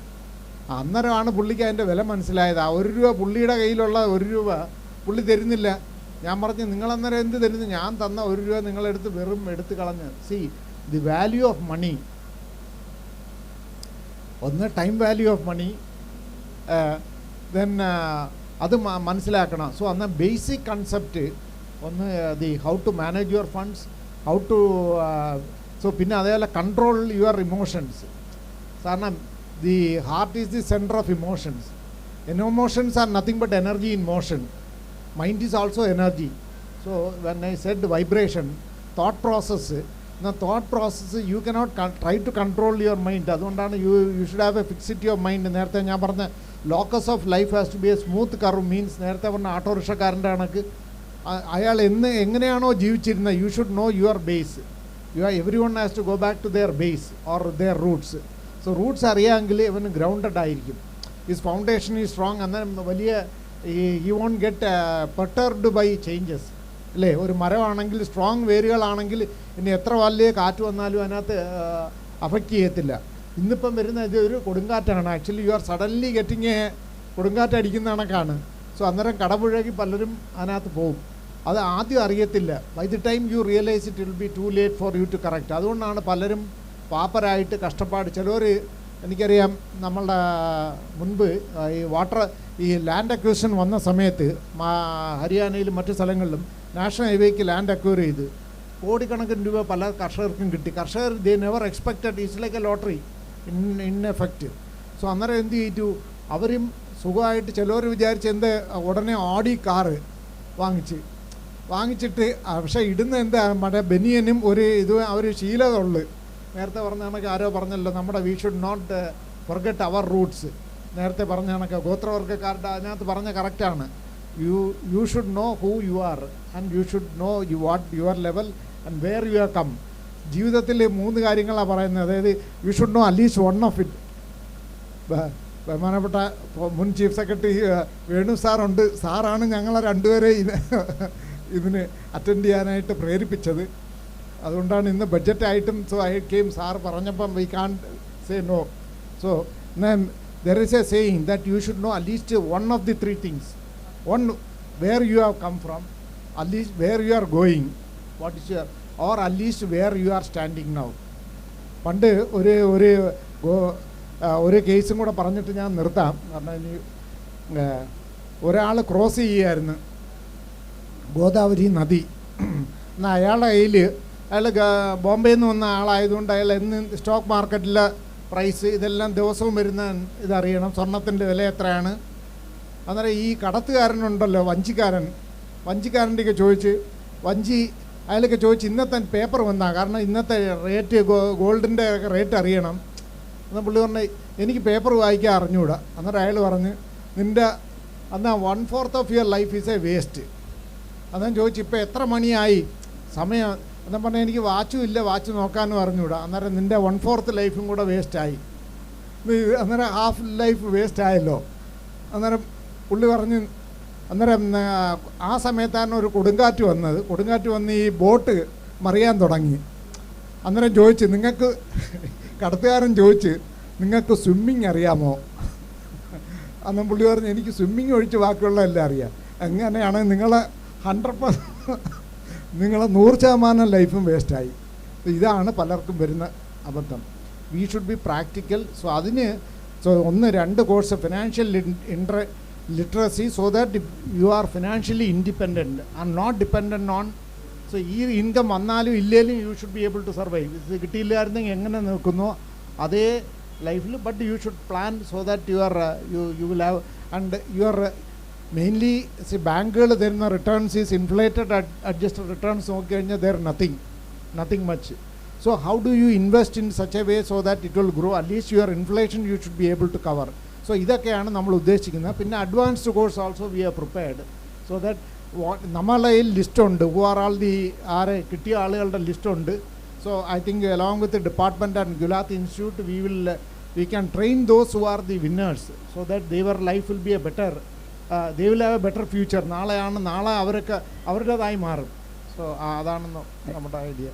അന്നേരമാണ് പുള്ളിക്ക് അതിൻ്റെ വില മനസ്സിലായത്. ആ 1 രൂപ പുള്ളിയുടെ കയ്യിലുള്ള 1 രൂപ പുള്ളി തരുന്നില്ല. ഞാൻ പറഞ്ഞു നിങ്ങളന്നേരം എന്ത് തരുന്നു, ഞാൻ തന്ന 1 രൂപ നിങ്ങളെടുത്ത് വെറും എടുത്ത് കളഞ്ഞ്. See the value of money, ഒന്ന് time value of money, then അത് മനസ്സിലാക്കണം. സോ അന്ന് ബേസിക് കൺസെപ്റ്റ് ഒന്ന് how to manage your funds, how to so പിന്നെ അതേപോലെ കൺട്രോൾ യുവർ ഇമോഷൻസ്. കാരണം the heart is the centre of emotions. Emotions are nothing but energy in motion. Mind is also energy. So when I said vibration, thought process, the thought process you cannot try to control your mind. അതുകൊണ്ടാണ് you should have a fixity of mind. നേരത്തെ ഞാൻ പറഞ്ഞ locus of life has to be a smooth curve means നേരത്തെ പറഞ്ഞ ഓട്ടോറിക്ഷക്കാരൻ്റെ കണക്ക് അയാൾ എങ്ങനെയാണോ ജീവിച്ചിരുന്നത്, you should know your base. Everyone has to go back to their base or their roots. So roots അറിയാമെങ്കിൽ ഇവന് ഗ്രൗണ്ടഡ് ആയിരിക്കും. His foundation is strong. അന്നേരം വലിയ he won't get perturbed by changes. അല്ലേ, ഒരു മരമാണെങ്കിൽ സ്ട്രോങ് വേരുകളാണെങ്കിൽ ഇനി എത്ര വലിയ കാറ്റ് വന്നാലും അതിനകത്ത് അഫക്റ്റ് ചെയ്യത്തില്ല. ഇന്നിപ്പം വരുന്ന ഇത് ഒരു കൊടുങ്കാറ്റാണ്. Actually you are suddenly getting കൊടുങ്കാറ്റ് അടിക്കുന്ന കണക്കാണ്. സോ അന്നേരം കടപുഴകി പലരും അതിനകത്ത് പോകും. അത് ആദ്യം അറിയത്തില്ല. By the time you realise it will be too late for you to correct. അതുകൊണ്ടാണ് പലരും പാപ്പരായിട്ട് കഷ്ടപ്പാട്. ചിലർ എനിക്കറിയാം, നമ്മളുടെ മുൻപ് ഈ ലാൻഡ് അക്വിസിഷൻ വന്ന സമയത്ത് ഹരിയാനയിലും മറ്റു സ്ഥലങ്ങളിലും നാഷണൽ ഹൈവേക്ക് ലാൻഡ് അക്വയർ ചെയ്ത് കോടിക്കണക്കിന് രൂപ പല കർഷകർക്കും കിട്ടി. കർഷകർ they never expected. It's like A lottery in effect. So അന്നേരം എന്ത് ചെയ്തു, അവരും സുഖമായിട്ട് ചിലവർ വിചാരിച്ച് ഉടനെ ഓടി കാറ് വാങ്ങിച്ചിട്ട് പക്ഷേ ഇടുന്ന എന്താ മറ്റേ ബനിയനും അവർ ശീലമുള്ളു. നേരത്തെ പറഞ്ഞ കണക്ക് ആരോ പറഞ്ഞല്ലോ, നമ്മുടെ we should not forget our roots. നേരത്തെ പറഞ്ഞ കണക്ക് ഗോത്രവർഗ്ഗക്കാരുടെ അതിനകത്ത് പറഞ്ഞ കറക്റ്റാണ്. You should know who you are and you should know what your level and where you are come. ജീവിതത്തിൽ 3 കാര്യങ്ങളാണ് പറയുന്നത്. അതായത് you should know at least one of it. ബഹുമാനപ്പെട്ട മുൻ ചീഫ് സെക്രട്ടറി വേണു സാറുണ്ട്. സാറാണ് ഞങ്ങളെ 2 പേരെ ഇതിന് അറ്റൻഡ് ചെയ്യാനായിട്ട് പ്രേരിപ്പിച്ചത്. അതുകൊണ്ടാണ് ഇന്ന് ബഡ്ജറ്റായിട്ടും സോ ഐ കെയിം. സാർ പറഞ്ഞപ്പം we can say no. So there is a saying that you should know at least one of the 3 things. One, where you have come from, at least where you are going, what is your, or at least where you are standing now. പണ്ട് ഒരു കേസും കൂടെ പറഞ്ഞിട്ട് ഞാൻ നിർത്താം. കാരണം ഇനി ഒരാൾ ക്രോസ് ചെയ്യുമായിരുന്നു ഗോദാവരി നദി. എന്നാൽ അയാളുടെ കയ്യിൽ അയാൾ ബോംബെയിൽ നിന്ന് വന്ന ആളായതുകൊണ്ട് അയാൾ എന്ന് സ്റ്റോക്ക് മാർക്കറ്റിലെ പ്രൈസ് ഇതെല്ലാം ദിവസവും വരുന്ന ഇതറിയണം, സ്വർണത്തിൻ്റെ വില എത്രയാണ്. അന്നേരം ഈ കടത്തുകാരനുണ്ടല്ലോ, വഞ്ചിക്കാരൻ്റെയൊക്കെ ചോദിച്ച് അയാളൊക്കെ ചോദിച്ച് ഇന്നത്തെ പേപ്പർ വന്നാൽ, കാരണം ഇന്നത്തെ റേറ്റ് ഗോൾഡിൻ്റെ റേറ്റ് അറിയണം. എന്നാൽ പുള്ളി പറഞ്ഞ എനിക്ക് പേപ്പർ വായിക്കാൻ അറിഞ്ഞുകൂടാ. അന്നേരം അയാൾ പറഞ്ഞ് നിൻ്റെ എന്നാൽ 1/4 of your life is A waste. അന്നേരം ചോദിച്ചു ഇപ്പോൾ എത്ര മണിയായി സമയം. എന്നാൽ പറഞ്ഞാൽ എനിക്ക് വാച്ചും ഇല്ല, വാച്ച് നോക്കാനും അറിഞ്ഞുകൂടാ. അന്നേരം നിൻ്റെ 1/4 ലൈഫും കൂടെ വേസ്റ്റായി. അന്നേരം ഹാഫ് ലൈഫ് വേസ്റ്റ് ആയല്ലോ. അന്നേരം പുള്ളി പറഞ്ഞ് അന്നേരം ആ സമയത്താണ് ഒരു കൊടുങ്കാറ്റ് വന്ന് ഈ ബോട്ട് മറിയാൻ തുടങ്ങി. അന്നേരം ചോദിച്ച് കടത്തുകാരൻ ചോദിച്ച് നിങ്ങൾക്ക് സ്വിമ്മിങ് അറിയാമോ? അന്നേരം പുള്ളി പറഞ്ഞ് എനിക്ക് സ്വിമ്മിങ് ഒഴിച്ച് ബാക്കിയുള്ളതെല്ലാം അറിയാം. എങ്ങനെയാണ് നിങ്ങളെ 100% ലൈഫും വേസ്റ്റായി. ഇതാണ് പലർക്കും വരുന്ന അബദ്ധം. We should be practical. So 1-2 course financial literacy, so that you are financially independent and not dependent on. So ഈ ഇൻകം വന്നാലും ഇല്ലേലും you should be able to survive. ഇത് കിട്ടിയില്ലായിരുന്നെങ്കിൽ എങ്ങനെ നിൽക്കുന്നോ അതേ ലൈഫിൽ. But you should plan so that you will have and your mainly ബാങ്കുകൾ തരുന്ന returns is inflated adjusted returns നോക്കിക്കഴിഞ്ഞാൽ there nothing much. So how do you invest in such A way so that it will grow? At least your inflation you should be able to cover. So ഇതൊക്കെയാണ് നമ്മൾ ഉദ്ദേശിക്കുന്നത്. പിന്നെ advanced course also we are prepared so that നമ്മളെ കയ്യിൽ ലിസ്റ്റുണ്ട്, who are all the ആരെ കിട്ടിയ ആളുകളുടെ ലിസ്റ്റുണ്ട്. So I think along with department and Gulati institute we can train those who are the winners so that their life will be a better, they will have a better future. നാളെ അവരൊക്കെ അവരുടേതായി മാറും. So അതാണ് നമ്മുടെ idea.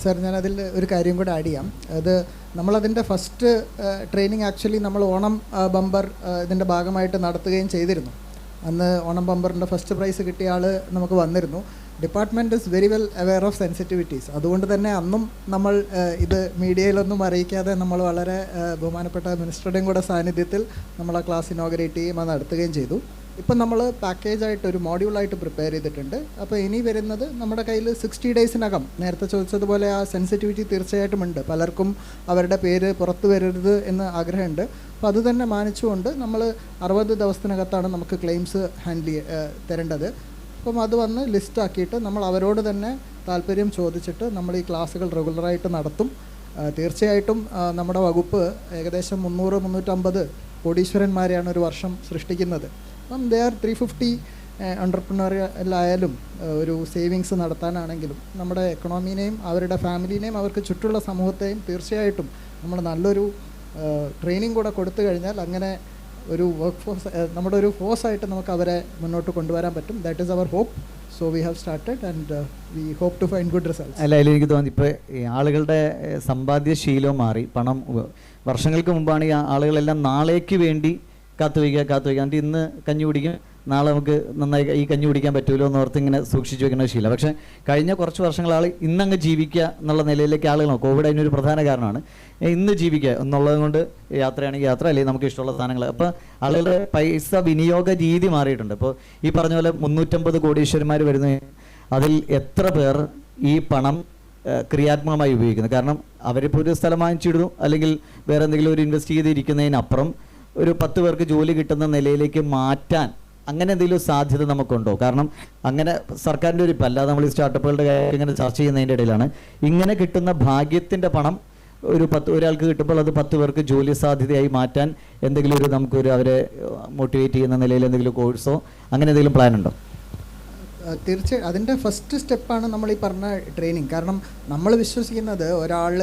Sir, ഞാനതിൽ ഒരു കാര്യം കൂടെ add ചെയ്യാം. അത് നമ്മളതിൻ്റെ ഫസ്റ്റ് ട്രെയിനിങ് ആക്ച്വലി നമ്മൾ ഓണം ബമ്പർ ഇതിൻ്റെ ഭാഗമായിട്ട് നടത്തുകയും ചെയ്തിരുന്നു. അന്ന് ഓണം ബമ്പറിൻ്റെ ഫസ്റ്റ് പ്രൈസ് കിട്ടിയ ആൾ നമുക്ക് വന്നിരുന്നു. Department is very well aware of sensitivities. അതുകൊണ്ട് തന്നെ അന്നും നമ്മൾ ഇത് മീഡിയയിലൊന്നും അറിയിക്കാതെ നമ്മൾ വളരെ ബഹുമാനപ്പെട്ട മിനിസ്റ്ററുടെയും കൂടെ സാന്നിധ്യത്തിൽ നമ്മൾ ആ ക്ലാസ് ഇനോഗ്രേറ്റ് ചെയ്യുകയും അത് നടത്തുകയും ചെയ്തു. ഇപ്പം നമ്മൾ പാക്കേജായിട്ട് ഒരു മോഡ്യൂളായിട്ട് പ്രിപ്പയർ ചെയ്തിട്ടുണ്ട്. അപ്പോൾ ഇനി വരുന്നത് നമ്മുടെ കയ്യിൽ 60 ഡേയ്സിനകം, നേരത്തെ ചോദിച്ചതുപോലെ ആ സെൻസിറ്റിവിറ്റി തീർച്ചയായിട്ടും ഉണ്ട്. പലർക്കും അവരുടെ പേര് പുറത്തു വരരുത് എന്ന് ആഗ്രഹമുണ്ട്. അപ്പോൾ അത് തന്നെ മാനിച്ചുകൊണ്ട് നമ്മൾ 60 ദിവസത്തിനകത്താണ് നമുക്ക് ക്ലെയിംസ് ഹാൻഡിൽ തരേണ്ടത്. അപ്പം അത് വന്ന് ലിസ്റ്റാക്കിയിട്ട് നമ്മൾ അവരോട് തന്നെ താല്പര്യം ചോദിച്ചിട്ട് നമ്മൾ ഈ ക്ലാസ്സുകൾ റെഗുലറായിട്ട് നടത്തും. തീർച്ചയായിട്ടും നമ്മുടെ വകുപ്പ് ഏകദേശം 300-350 കോടീശ്വരന്മാരെയാണ് ഒരു വർഷം സൃഷ്ടിക്കുന്നത്. അപ്പം ദേ ആർ 350 എൻ്റർപ്രണറിയലായാലും ഒരു സേവിങ്സ് നടത്താനാണെങ്കിലും നമ്മുടെ എക്കണോമീനെയും അവരുടെ ഫാമിലിനെയും അവർക്ക് ചുറ്റുള്ള സമൂഹത്തെയും തീർച്ചയായിട്ടും നമ്മൾ നല്ലൊരു ട്രെയിനിങ് കൂടെ കൊടുത്തു കഴിഞ്ഞാൽ അങ്ങനെ ഒരു വർക്ക് ഫോഴ്സ്, നമ്മുടെ ഒരു ഫോഴ്സായിട്ട് നമുക്ക് അവരെ മുന്നോട്ട് കൊണ്ടുവരാൻ പറ്റും. That is our hope. So we have started and we hope to find good results. അല്ല, എനിക്ക് തോന്നി ഇപ്പോൾ ഈ ആളുകളുടെ സമ്പാദ്യശീലവും മാറി. പണം വർഷങ്ങൾക്ക് മുമ്പാണ് ഈ ആളുകളെല്ലാം നാളേക്ക് വേണ്ടി കാത്തുവയ്ക്കുക. എന്നിട്ട് ഇന്ന് കഞ്ഞി കുടിക്കും, നാളെ നമുക്ക് നന്നായി ഈ കഞ്ഞി കുടിക്കാൻ പറ്റുമല്ലോ എന്നോർത്ത് ഇങ്ങനെ സൂക്ഷിച്ചു വെക്കുന്ന ശീലം. പക്ഷേ കഴിഞ്ഞ കുറച്ച് വർഷങ്ങൾ ഇന്നങ്ങ് ജീവിക്കുക എന്നുള്ള നിലയിലേക്ക് ആളുകൾ, കോവിഡ് അതിനൊരു പ്രധാന കാരണമാണ്, ഇന്ന് ജീവിക്കുക എന്നുള്ളത് കൊണ്ട് യാത്രയാണെങ്കിൽ യാത്ര, അല്ലെങ്കിൽ നമുക്ക് ഇഷ്ടമുള്ള സാധനങ്ങൾ. അപ്പോൾ ആളുകളുടെ പൈസ വിനിയോഗ രീതി മാറിയിട്ടുണ്ട്. ഇപ്പോൾ ഈ പറഞ്ഞ പോലെ 350 കോടീശ്വരന്മാർ വരുന്ന അതിൽ എത്ര പേർ ഈ പണം ക്രിയാത്മകമായി ഉപയോഗിക്കുന്നു? കാരണം അവരിപ്പോൾ ഒരു സ്ഥലം വാങ്ങിച്ചിടുന്നു, അല്ലെങ്കിൽ വേറെ എന്തെങ്കിലും ഒരു ഇൻവെസ്റ്റ് ചെയ്തിരിക്കുന്നതിനപ്പുറം ഒരു 10 പേർക്ക് ജോലി കിട്ടുന്ന നിലയിലേക്ക് മാറ്റാൻ അങ്ങനെ എന്തെങ്കിലും സാധ്യത നമുക്കുണ്ടോ? കാരണം അങ്ങനെ സർക്കാരിൻ്റെ ഒരു, ഇപ്പം അല്ലാതെ നമ്മൾ ഈ സ്റ്റാർട്ടപ്പുകളുടെ കാര്യം ഇങ്ങനെ ചർച്ച ചെയ്യുന്നതിൻ്റെ ഇടയിലാണ് ഇങ്ങനെ കിട്ടുന്ന ഭാഗ്യത്തിൻ്റെ പണം ഒരാൾക്ക് കിട്ടുമ്പോൾ അത് 10 പേർക്ക് ജോലി സാധ്യതയായി മാറ്റാൻ എന്തെങ്കിലും ഒരു നമുക്കൊരു അവരെ മോട്ടിവേറ്റ് ചെയ്യുന്ന നിലയിൽ എന്തെങ്കിലും കോഴ്സോ അങ്ങനെ എന്തെങ്കിലും പ്ലാൻ ഉണ്ടോ? തീർച്ചയായും അതിൻ്റെ ഫസ്റ്റ് സ്റ്റെപ്പാണ് നമ്മൾ ഈ പറഞ്ഞ ട്രെയിനിങ്. കാരണം നമ്മൾ വിശ്വസിക്കുന്നത് ഒരാൾ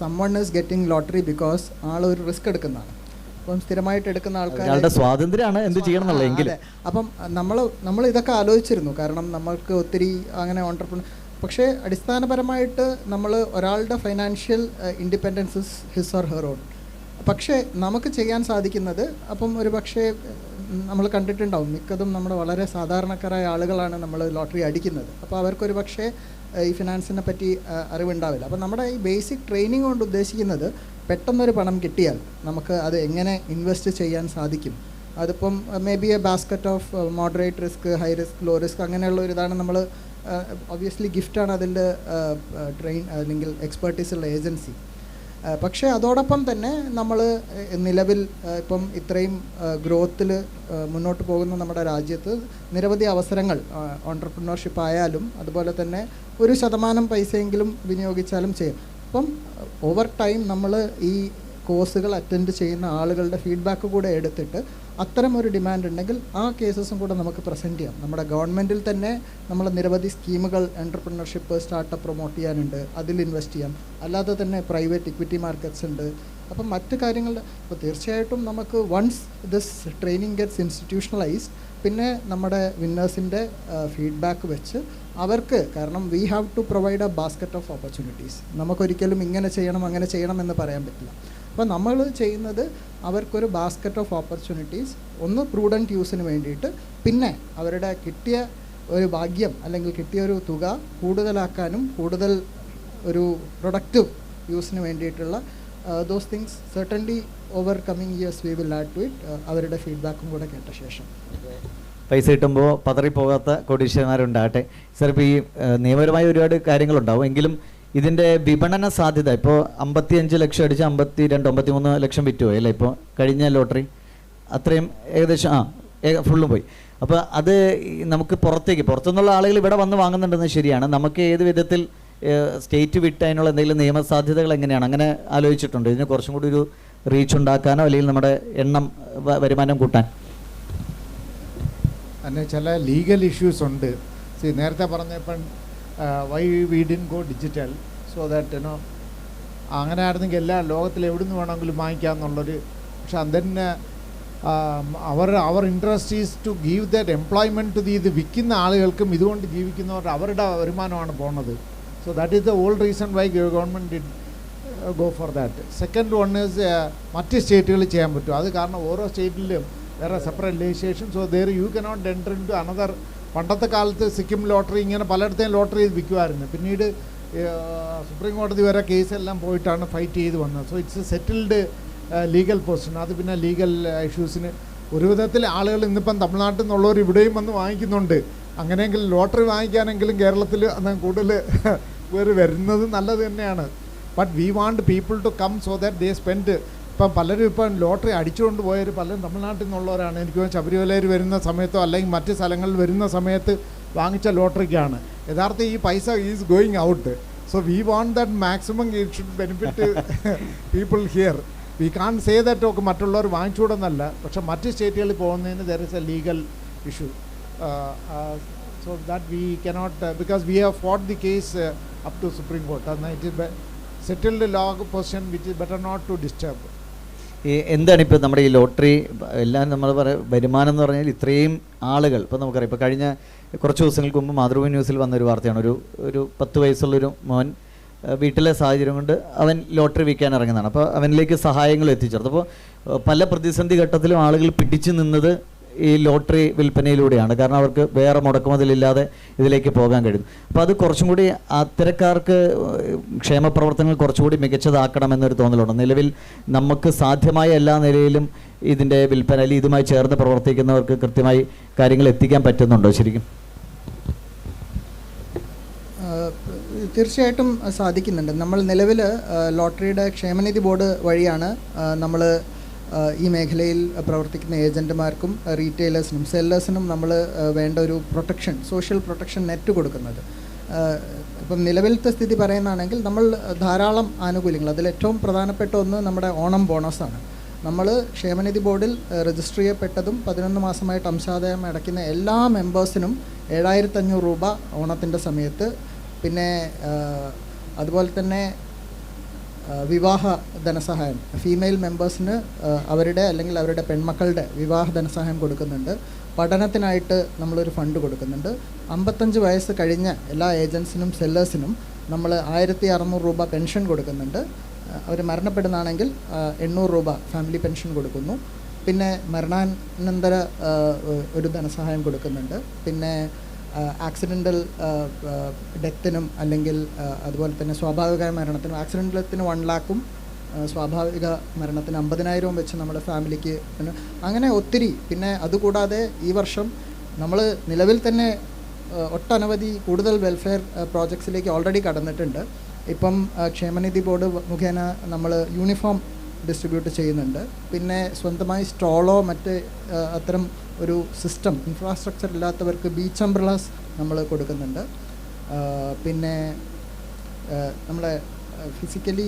someone is getting lottery because ആൾ ഒരു റിസ്ക് എടുക്കുന്നതാണ്. അപ്പം സ്ഥിരമായിട്ട് എടുക്കുന്ന ആൾക്കാരുടെ സ്വാതന്ത്ര്യമാണ് എന്ത് ചെയ്യണം എന്നുള്ളത്. അപ്പം നമ്മൾ ഇതൊക്കെ ആലോചിച്ചിരുന്നു. കാരണം നമ്മൾക്ക് ഒത്തിരി അങ്ങനെ ഓൺട്രപ്രണർ, പക്ഷേ അടിസ്ഥാനപരമായിട്ട് നമ്മൾ ഒരാളുടെ financial independence his or her own. പക്ഷേ നമുക്ക് ചെയ്യാൻ സാധിക്കുന്നത്, അപ്പം ഒരു പക്ഷേ നമ്മൾ കണ്ടിട്ടുണ്ടാവും, മിക്കതും നമ്മുടെ വളരെ സാധാരണക്കാരായ ആളുകളാണ് നമ്മൾ ലോട്ടറി അടിക്കുന്നത്. അപ്പോൾ അവർക്കൊരു പക്ഷേ ഈ ഫിനാൻസിനെ പറ്റി അറിവുണ്ടാവില്ല. അപ്പോൾ നമ്മുടെ ഈ ബേസിക് ട്രെയിനിങ് കൊണ്ട് ഉദ്ദേശിക്കുന്നത് പെട്ടെന്നൊരു പണം കിട്ടിയാൽ നമുക്ക് അത് എങ്ങനെ ഇൻവെസ്റ്റ് ചെയ്യാൻ സാധിക്കും. അതിപ്പം may be a basket of moderate risk, high risk, low risk, അങ്ങനെയുള്ള ഒരു ഇതാണ്. നമ്മൾ ഒബ്വിയസ്ലി ഗിഫ്റ്റാണ് അതിൻ്റെ ട്രെയിൻ അല്ലെങ്കിൽ എക്സ്പെർട്ടീസ് ഉള്ള ഏജൻസി. പക്ഷേ അതോടൊപ്പം തന്നെ നമ്മൾ നിലവിൽ ഇപ്പം ഇത്രയും ഗ്രോത്തിൽ മുന്നോട്ട് പോകുന്ന നമ്മുടെ രാജ്യത്ത് നിരവധി അവസരങ്ങൾ ഓൺട്രപ്രണർഷിപ്പ് ആയാലും അതുപോലെ തന്നെ 1% പൈസയെങ്കിലും വിനിയോഗിച്ചാലും ചെയ്യും. അപ്പം ഓവർ ടൈം നമ്മൾ ഈ കോഴ്സുകൾ അറ്റൻഡ് ചെയ്യുന്ന ആളുകളുടെ ഫീഡ്ബാക്ക് കൂടെ എടുത്തിട്ട് അത്തരം ഒരു ഡിമാൻഡ് ഉണ്ടെങ്കിൽ ആ കേസസും കൂടെ നമുക്ക് പ്രസൻറ്റ് ചെയ്യാം. നമ്മുടെ ഗവൺമെൻറ്റിൽ തന്നെ നമ്മൾ നിരവധി സ്കീമുകൾ എൻ്റർപ്രണർഷിപ്പ് സ്റ്റാർട്ടപ്പ് പ്രൊമോട്ട് ചെയ്യാനുണ്ട്, അതിൽ ഇൻവെസ്റ്റ് ചെയ്യാം. അല്ലാതെ തന്നെ പ്രൈവറ്റ് ഇക്വിറ്റി മാർക്കറ്റ്സ് ഉണ്ട്. അപ്പം മറ്റ് കാര്യങ്ങൾ ഇപ്പോൾ തീർച്ചയായിട്ടും നമുക്ക് once this training gets institutionalised, പിന്നെ നമ്മുടെ വിന്നേഴ്സിൻ്റെ ഫീഡ്ബാക്ക് വെച്ച് അവർക്ക്, കാരണം we have to provide a basket of opportunities. നമുക്കൊരിക്കലും ഇങ്ങനെ ചെയ്യണം അങ്ങനെ ചെയ്യണം എന്ന് പറയാൻ പറ്റില്ല. അപ്പോൾ നമ്മൾ ചെയ്യുന്നത് അവർക്കൊരു ബാസ്ക്കറ്റ് ഓഫ് ഓപ്പർച്യൂണിറ്റീസ്, ഒന്ന് പ്രൂഡൻറ്റ് യൂസിന് വേണ്ടിയിട്ട്, പിന്നെ അവരുടെ കിട്ടിയ ഒരു ഭാഗ്യം അല്ലെങ്കിൽ കിട്ടിയ ഒരു തുക കൂടുതലാക്കാനും കൂടുതൽ ഒരു പ്രൊഡക്റ്റീവ് യൂസിന് വേണ്ടിയിട്ടുള്ള those things certainly over coming years we will add to it. അവരുടെ ഫീഡ്ബാക്കും കൂടെ കേട്ട ശേഷം. പൈസ കിട്ടുമ്പോൾ പതറിപ്പോകാത്ത കോടീശ്വരന്മാരുണ്ടാകട്ടെ. സാർ, ഇപ്പോൾ ഈ നിയമപരമായ ഒരുപാട് കാര്യങ്ങളുണ്ടാവും, എങ്കിലും ഇതിൻ്റെ വിപണന സാധ്യത ഇപ്പോൾ 55 ലക്ഷം അടിച്ച് 52-53 ലക്ഷം വിറ്റുപോയി അല്ലേ ഇപ്പോൾ കഴിഞ്ഞ ലോട്ടറി? അത്രയും ഏകദേശം ഫുള്ളും പോയി. അപ്പോൾ അത് നമുക്ക് പുറത്തുനിന്നുള്ള ആളുകൾ ഇവിടെ വന്ന് വാങ്ങുന്നുണ്ടെന്ന് ശരിയാണ്. നമുക്ക് ഏത് വിധത്തിൽ സ്റ്റേറ്റ് വിട്ട് അതിനുള്ള എന്തെങ്കിലും നിയമസാധ്യതകൾ എങ്ങനെയാണ്? അങ്ങനെ ആലോചിച്ചിട്ടുണ്ട് ഇതിന് കുറച്ചും കൂടി ഒരു റീച്ച് ഉണ്ടാക്കാനോ അല്ലെങ്കിൽ നമ്മുടെ വരുമാനം കൂട്ടാൻ? അതിന് ചില ലീഗൽ ഇഷ്യൂസ് ഉണ്ട്. നേരത്തെ പറഞ്ഞപ്പം why we didn't go digital so that you know അങ്ങനെ ആയിരുന്നെങ്കിൽ എല്ലാ ലോകത്തിൽ എവിടെ നിന്ന് വേണമെങ്കിലും വാങ്ങിക്കാമെന്നുള്ളൊരു. പക്ഷെ അതിന് അവർ interest is to give that employment to ഇത് വിൽക്കുന്ന ആളുകൾക്കും ഇതുകൊണ്ട് ജീവിക്കുന്നവരുടെ അവരുടെ വരുമാനമാണ് പോകുന്നത്. So that is the all reason why government did go for that. Second one is മറ്റ് സ്റ്റേറ്റുകളിൽ ചെയ്യാൻ പറ്റും. അത് കാരണം ഓരോ സ്റ്റേറ്റിലും വേറെ separate legislation. So there you cannot enter in to another. പണ്ടത്തെ കാലത്ത് സിക്കിം ലോട്ടറി ഇങ്ങനെ പലയിടത്തെയും ലോട്ടറി വിൽക്കുമായിരുന്നു. പിന്നീട് സുപ്രീം കോടതി വരെ കേസെല്ലാം പോയിട്ടാണ് ഫൈറ്റ് ചെയ്ത് വന്നത്. So it's A settled legal position. അത് പിന്നെ ലീഗൽ ഇഷ്യൂസിന് ഒരു വിധത്തിൽ ആളുകൾ ഇന്നിപ്പം തമിഴ്നാട്ടിൽ നിന്നുള്ളവർ ഇവിടെയും വന്ന് വാങ്ങിക്കുന്നുണ്ട്. അങ്ങനെയെങ്കിൽ ലോട്ടറി വാങ്ങിക്കാനെങ്കിലും കേരളത്തിൽ അത് കൂടുതൽ വേറെ വരുന്നത് നല്ലത് തന്നെയാണ്. But we want people to come so that they spend. ഇപ്പം പലരും ഇപ്പം ലോട്ടറി അടിച്ചുകൊണ്ട് പോയവർ പലരും തമിഴ്നാട്ടിൽ നിന്നുള്ളവരാണ്. എനിക്ക് ശബരിമലയിൽ വരുന്ന സമയത്തോ അല്ലെങ്കിൽ മറ്റ് സ്ഥലങ്ങളിൽ വരുന്ന സമയത്ത് വാങ്ങിച്ച ലോട്ടറിക്കാണ്. യഥാർത്ഥം ഈ പൈസ is going out. So we want that maximum it should benefit people here. We can say that ഒക്കെ മറ്റുള്ളവർ വാങ്ങിച്ചുകൂടെന്നല്ല. പക്ഷേ മറ്റ് സ്റ്റേറ്റുകളിൽ പോകുന്നതിന് there is a legal issue. So that we cannot because we have fought the case up to Supreme Court. It is settled law position which is better not to disturb. എന്താണ് ഇപ്പോൾ നമ്മുടെ ഈ ലോട്ടറി എല്ലാം നമ്മൾ വരുമാനം എന്ന് പറഞ്ഞാൽ ഇത്രയും ആളുകൾ ഇപ്പോൾ നമുക്കറിയാം. ഇപ്പോൾ കഴിഞ്ഞ കുറച്ച് ദിവസങ്ങൾക്ക് മുമ്പ് മാതൃഭൂമി ന്യൂസിൽ വന്നൊരു വാർത്തയാണ്. ഒരു 10 വയസ്സുള്ളൊരു മോൻ വീട്ടിലെ സാഹചര്യം കൊണ്ട് അവൻ ലോട്ടറി വിൽക്കാൻ ഇറങ്ങുന്നതാണ്. അപ്പോൾ അവനിലേക്ക് സഹായങ്ങൾ എത്തിച്ചേർത്ത്. അപ്പോൾ പല പ്രതിസന്ധി ഘട്ടത്തിലും ആളുകൾ പിടിച്ചു നിന്നത് ഈ ലോട്ടറി വിൽപ്പനയിലൂടെയാണ്. കാരണം അവർക്ക് വേറെ മുടക്കുമുതലില്ലാതെ ഇതിലേക്ക് പോകാൻ കഴിയും. അപ്പോൾ അത് കുറച്ചും കൂടി അത്തരക്കാർക്ക് ക്ഷേമ പ്രവർത്തനങ്ങൾ കുറച്ചുകൂടി മികച്ചതാക്കണമെന്നൊരു തോന്നലുണ്ട്. നിലവിൽ നമുക്ക് സാധ്യമായ എല്ലാ നിലയിലും ഇതിൻ്റെ വിൽപ്പന അല്ലെങ്കിൽ ഇതുമായി ചേർന്ന് പ്രവർത്തിക്കുന്നവർക്ക് കൃത്യമായി കാര്യങ്ങൾ എത്തിക്കാൻ പറ്റുന്നുണ്ടോ ശരിക്കും? തീർച്ചയായിട്ടും സാധിക്കുന്നുണ്ട്. നമ്മൾ നിലവിൽ ലോട്ടറിയുടെ ക്ഷേമനിധി ബോർഡ് വഴിയാണ് നമ്മൾ ഈ മേഖലയിൽ പ്രവർത്തിക്കുന്ന ഏജൻറ്റുമാർക്കും റീറ്റെയിലേഴ്സിനും സെല്ലേഴ്സിനും നമ്മൾ വേണ്ട ഒരു പ്രൊട്ടക്ഷൻ, സോഷ്യൽ പ്രൊട്ടക്ഷൻ നെറ്റ് കൊടുക്കുന്നത്. ഇപ്പം നിലവിലത്തെ സ്ഥിതി പറയുന്നതാണെങ്കിൽ നമ്മൾ ധാരാളം ആനുകൂല്യങ്ങൾ, അതിലേറ്റവും പ്രധാനപ്പെട്ട ഒന്ന് നമ്മുടെ ഓണം ബോണസാണ്. നമ്മൾ ക്ഷേമനിധി ബോർഡിൽ രജിസ്റ്റർ ചെയ്യപ്പെട്ടതും 11 മാസമായിട്ട് അംശാദായം അടയ്ക്കുന്ന എല്ലാ മെമ്പേഴ്സിനും 7500 രൂപ ഓണത്തിൻ്റെ സമയത്ത്. പിന്നെ അതുപോലെ തന്നെ വിവാഹ ധനസഹായം ഫീമെയിൽ മെമ്പേഴ്സിന് അവരുടെ അല്ലെങ്കിൽ അവരുടെ പെൺമക്കളുടെ വിവാഹ ധനസഹായം കൊടുക്കുന്നുണ്ട്. പഠനത്തിനായിട്ട് നമ്മളൊരു ഫണ്ട് കൊടുക്കുന്നുണ്ട്. 55 വയസ്സ് കഴിഞ്ഞ എല്ലാ ഏജൻസിനും സെല്ലേഴ്സിനും നമ്മൾ 1600 രൂപ പെൻഷൻ കൊടുക്കുന്നുണ്ട്. അവർ മരണപ്പെടുന്നതാണെങ്കിൽ 800 രൂപ ഫാമിലി പെൻഷൻ കൊടുക്കുന്നു. പിന്നെ മരണാനന്തര ഒരു ധനസഹായം കൊടുക്കുന്നുണ്ട്. പിന്നെ ആക്സിഡൻ്റൽ ഡെത്തിനും അല്ലെങ്കിൽ അതുപോലെ തന്നെ സ്വാഭാവിക മരണത്തിനും, ആക്സിഡൻ്റൽ ഡെത്തിന് 1 ലക്ഷവും സ്വാഭാവിക മരണത്തിന് 50,000 വെച്ച് നമ്മുടെ ഫാമിലിക്ക്. പിന്നെ അങ്ങനെ ഒത്തിരി. പിന്നെ അതുകൂടാതെ ഈ വർഷം നമ്മൾ നിലവിൽ തന്നെ ഒട്ടനവധി കൂടുതൽ വെൽഫെയർ പ്രോജക്ട്സിലേക്ക് ഓൾറെഡി കടന്നിട്ടുണ്ട്. ഇപ്പം ക്ഷേമനിധി ബോർഡ് മുഖേന നമ്മൾ യൂണിഫോം ഡിസ്ട്രിബ്യൂട്ട് ചെയ്യുന്നുണ്ട്. പിന്നെ സ്വന്തമായി സ്റ്റോളോ മറ്റ് അത്തരം ഒരു സിസ്റ്റം ഇൻഫ്രാസ്ട്രക്ചർ ഇല്ലാത്തവർക്ക് ബീച്ച് അംബ്രലാസ് നമ്മൾ കൊടുക്കുന്നുണ്ട്. പിന്നെ നമ്മുടെ ഫിസിക്കലി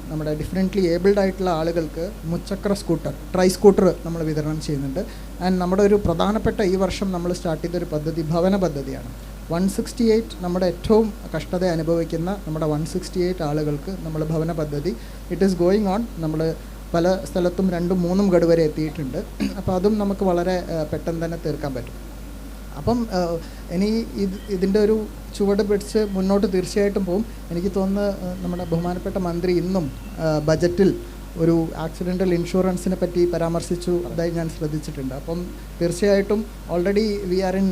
നമ്മുടെ ഡിഫറെൻ്റ്ലി ഏബിൾഡ് ആയിട്ടുള്ള ആളുകൾക്ക് മുച്ചക്ര സ്കൂട്ടർ, ട്രൈ സ്കൂട്ടർ നമ്മൾ വിതരണം ചെയ്യുന്നുണ്ട്. ആൻഡ് നമ്മുടെ ഒരു പ്രധാനപ്പെട്ട ഈ വർഷം നമ്മൾ സ്റ്റാർട്ട് ചെയ്തൊരു പദ്ധതി ഭവന പദ്ധതിയാണ്. 168 നമ്മുടെ ഏറ്റവും കഷ്ടത അനുഭവിക്കുന്ന നമ്മുടെ 168 ആളുകൾക്ക് നമ്മൾ ഭവന പദ്ധതി ഇറ്റ് ഈസ് ഗോയിങ് ഓൺ. നമ്മൾ പല സ്ഥലത്തും 2-3 ഗഡു വരെ എത്തിയിട്ടുണ്ട്. അപ്പോൾ അതും നമുക്ക് വളരെ പെട്ടെന്ന് തന്നെ തീർക്കാൻ പറ്റും. അപ്പം ഇനി ഇതിൻ്റെ ഒരു ചുവട് പിടിച്ച് മുന്നോട്ട് തീർച്ചയായിട്ടും പോകും. എനിക്ക് തോന്നുന്നു നമ്മുടെ ബഹുമാനപ്പെട്ട മന്ത്രി ഇന്നും ബജറ്റിൽ ഒരു ആക്സിഡൻ്റൽ ഇൻഷുറൻസിനെ പറ്റി പരാമർശിച്ചു. അതായി ഞാൻ ശ്രദ്ധിച്ചിട്ടുണ്ട്. അപ്പം തീർച്ചയായിട്ടും already we are in